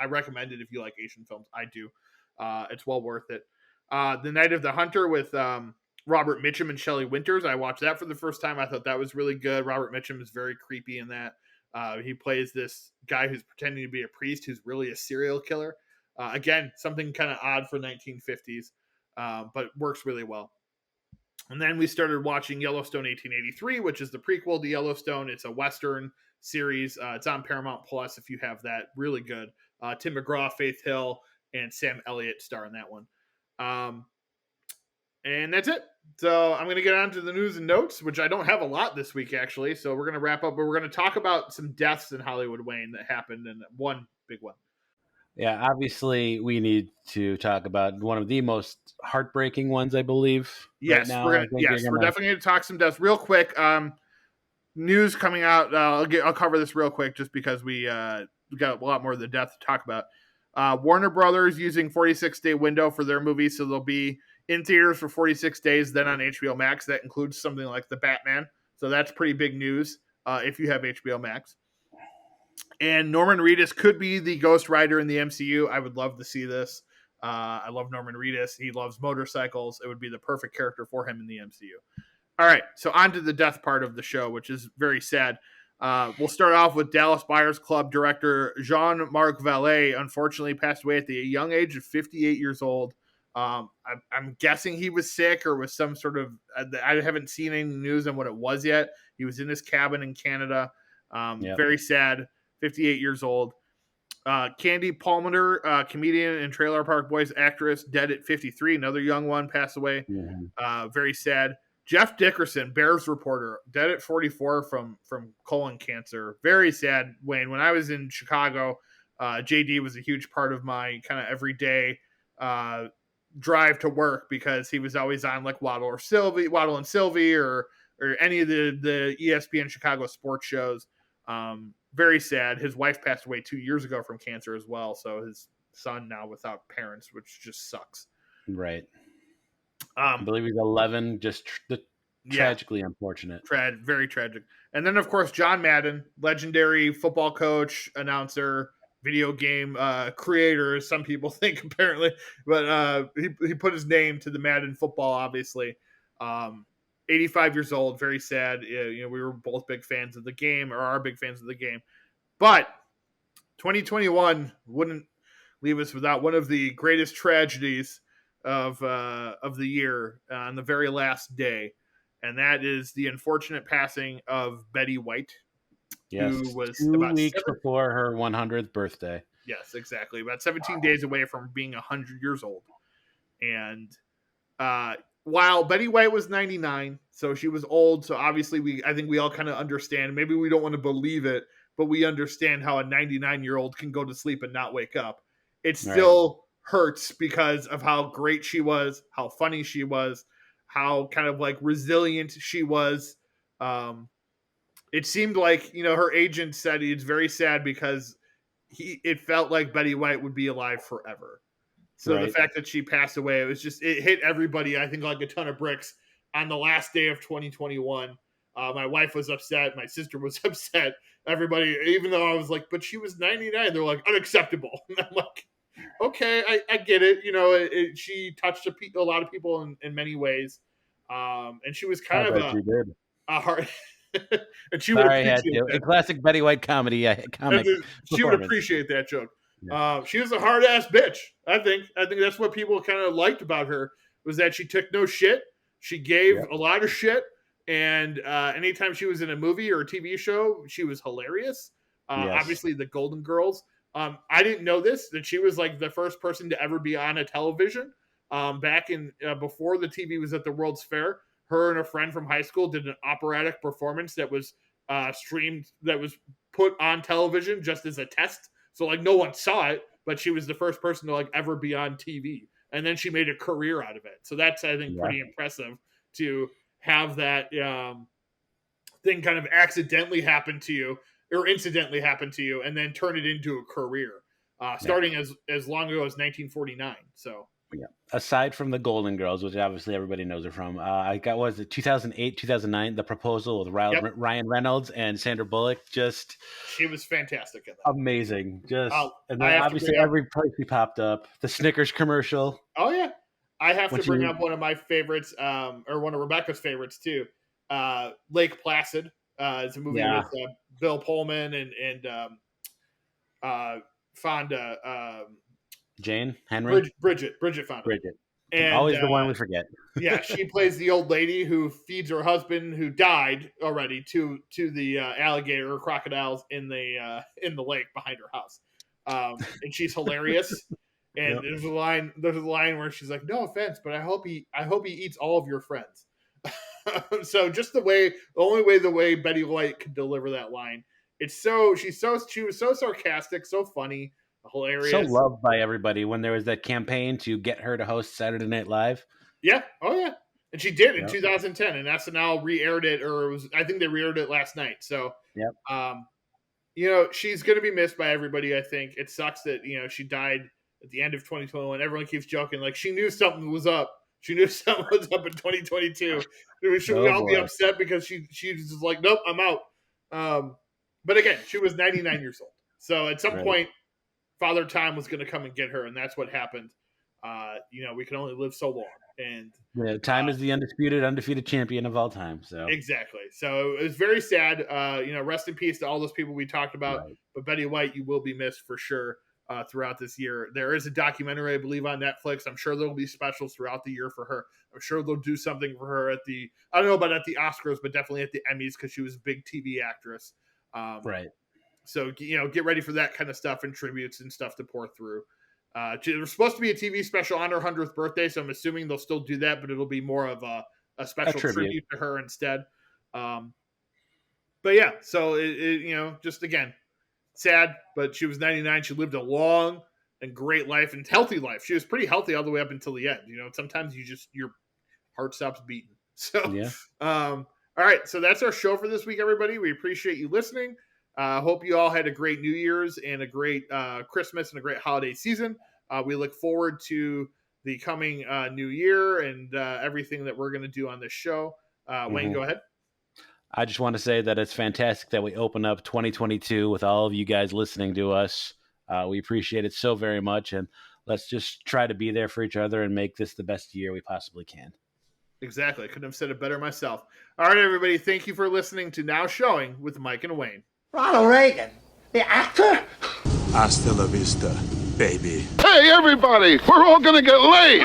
I recommend it if you like Asian films. I do. It's well worth it. The Night of the Hunter with Robert Mitchum and Shelley Winters. I watched that for the first time. I thought that was really good. Robert Mitchum is very creepy in that. He plays this guy who's pretending to be a priest who's really a serial killer. Again, something kind of odd for 1950s, but works really well. And then we started watching Yellowstone 1883, which is the prequel to Yellowstone. It's a Western series. It's on Paramount Plus if you have that. Really good. Tim McGraw, Faith Hill, and Sam Elliott star in that one. And that's it. So I'm going to get on to the news and notes, which I don't have a lot this week, actually. So we're going to wrap up, but we're going to talk about some deaths in Hollywood, Wayne, that happened, and one big one. Yeah, obviously, we need to talk about one of the most heartbreaking ones, I believe. Yes, right now, we're definitely going to talk some deaths real quick. News coming out. I'll cover this real quick just because we got a lot more of the death to talk about. Warner Brothers using 46-day window for their movie, so they'll be in theaters for 46 days, then on HBO Max. That includes something like The Batman, so that's pretty big news if you have HBO Max. And Norman Reedus could be the Ghost Rider in the MCU. I would love to see this. I love Norman Reedus. He loves motorcycles. It would be the perfect character for him in the MCU. All right, so on to the death part of the show, which is very sad. We'll start off with Dallas Buyers Club director Jean-Marc Vallée. Unfortunately, passed away at the young age of 58 years old. I'm guessing he was sick or was some sort of. I haven't seen any news on what it was yet. He was in his cabin in Canada. Very sad. 58 years old. Candy Palmer, comedian and Trailer Park Boys actress, dead at 53. Another young one passed away. Mm-hmm. Very sad. Jeff Dickerson, Bears reporter, dead at 44 from colon cancer. Very sad, Wayne. When I was in Chicago, JD was a huge part of my kind of everyday drive to work because he was always on like Waddle and Sylvie, or any of the ESPN Chicago sports shows. Very sad. His wife passed away 2 years ago from cancer as well. So his son now without parents, which just sucks. Right. I believe he's 11. Just tragically unfortunate. Very tragic. And then, of course, John Madden, legendary football coach, announcer, video game creator, as some people think, apparently. But he put his name to the Madden football, obviously. 85 years old. Very sad. We were both big fans of the game, or are big fans of the game. But 2021 wouldn't leave us without one of the greatest tragedies of the year on the very last day, and that is the unfortunate passing of Betty White, Yes, who was 2 weeks before her 100th birthday. Yes, exactly. About 17 days away from being 100 years old. And while Betty White was 99, so she was old, so obviously I think we all kind of understand. Maybe we don't want to believe it, but we understand how a 99-year-old can go to sleep and not wake up. It still hurts because of how great she was, how funny she was, how kind of like resilient she was. It seemed like, her agent said it's very sad because it felt like Betty White would be alive forever. So the fact that she passed away, it hit everybody, I think, like a ton of bricks on the last day of 2021. My wife was upset. My sister was upset. Everybody, even though I was like, but she was 99, they're like, unacceptable. And I'm like, okay, I get it. She touched a lot of people in many ways. And she was kind of a hard... and she would appreciate that. A classic Betty White comic. She would appreciate that joke. Yeah. She was a hard ass bitch. I think that's what people kind of liked about her, was that she took no shit. She gave a lot of shit, and anytime she was in a movie or a TV show, she was hilarious. Obviously, the Golden Girls. I didn't know that she was like the first person to ever be on a television. Back in before the TV was at the World's Fair. Her and a friend from high school did an operatic performance that was streamed, that was put on television just as a test. So like no one saw it, but she was the first person to like ever be on TV. And then she made a career out of it. So that's, I think, pretty impressive to have that thing kind of accidentally happen to you or incidentally happen to you and then turn it into a career, starting as long ago as 1949. So. Yeah. Aside from the Golden Girls, which obviously everybody knows her from, I got, was it 2008, 2009, The Proposal with Ryan Reynolds and Sandra Bullock. She was fantastic at that. Amazing. And then obviously every place she popped up. The Snickers commercial. Oh yeah, I have to bring up one of my favorites, or one of Rebecca's favorites too. Lake Placid. It's a movie with Bill Pullman and Fonda. Jane Henry, Bridget Fonda. And always the one we forget. Yeah, she plays the old lady who feeds her husband, who died already, to the alligator or crocodiles in the lake behind her house. And she's hilarious. And there's a line where she's like, "No offense, but I hope he eats all of your friends." So just the way Betty White could deliver that line, she was so sarcastic, so funny. Hilarious. So loved by everybody when there was that campaign to get her to host Saturday Night Live. Yeah. Oh, yeah. And she did in 2010, and SNL re-aired it, I think they re-aired it last night. So, she's going to be missed by everybody, I think. It sucks that, she died at the end of 2021. Everyone keeps joking, like, she knew something was up. She knew something was up in 2022. Should we all be upset because she's just like, nope, I'm out. But again, she was 99 years old. So at some point, Father Time was going to come and get her, and that's what happened. We can only live so long, and time is the undefeated champion of all time. So exactly. So it was very sad. Rest in peace to all those people we talked about. Right. But Betty White, you will be missed for sure throughout this year. There is a documentary, I believe, on Netflix. I'm sure there will be specials throughout the year for her. I'm sure they'll do something for her at the Oscars, but definitely at the Emmys, because she was a big TV actress. Right. So, get ready for that kind of stuff and tributes and stuff to pour through. There's supposed to be a TV special on her 100th birthday, so I'm assuming they'll still do that, but it'll be more of a special tribute to her instead. But yeah, so just again, sad, but she was 99. She lived a long and great life and healthy life. She was pretty healthy all the way up until the end. Sometimes your heart stops beating. So, all right, so that's our show for this week, everybody. We appreciate you listening. Hope you all had a great New Year's and a great Christmas and a great holiday season. We look forward to the coming new year and everything that we're going to do on this show. Wayne, go ahead. I just want to say that it's fantastic that we open up 2022 with all of you guys listening to us. We appreciate it so very much, and let's just try to be there for each other and make this the best year we possibly can. Exactly. I couldn't have said it better myself. All right, everybody. Thank you for listening to Now Showing with Mike and Wayne. Ronald Reagan, the actor? Hasta la vista, baby. Hey, everybody, we're all gonna get laid.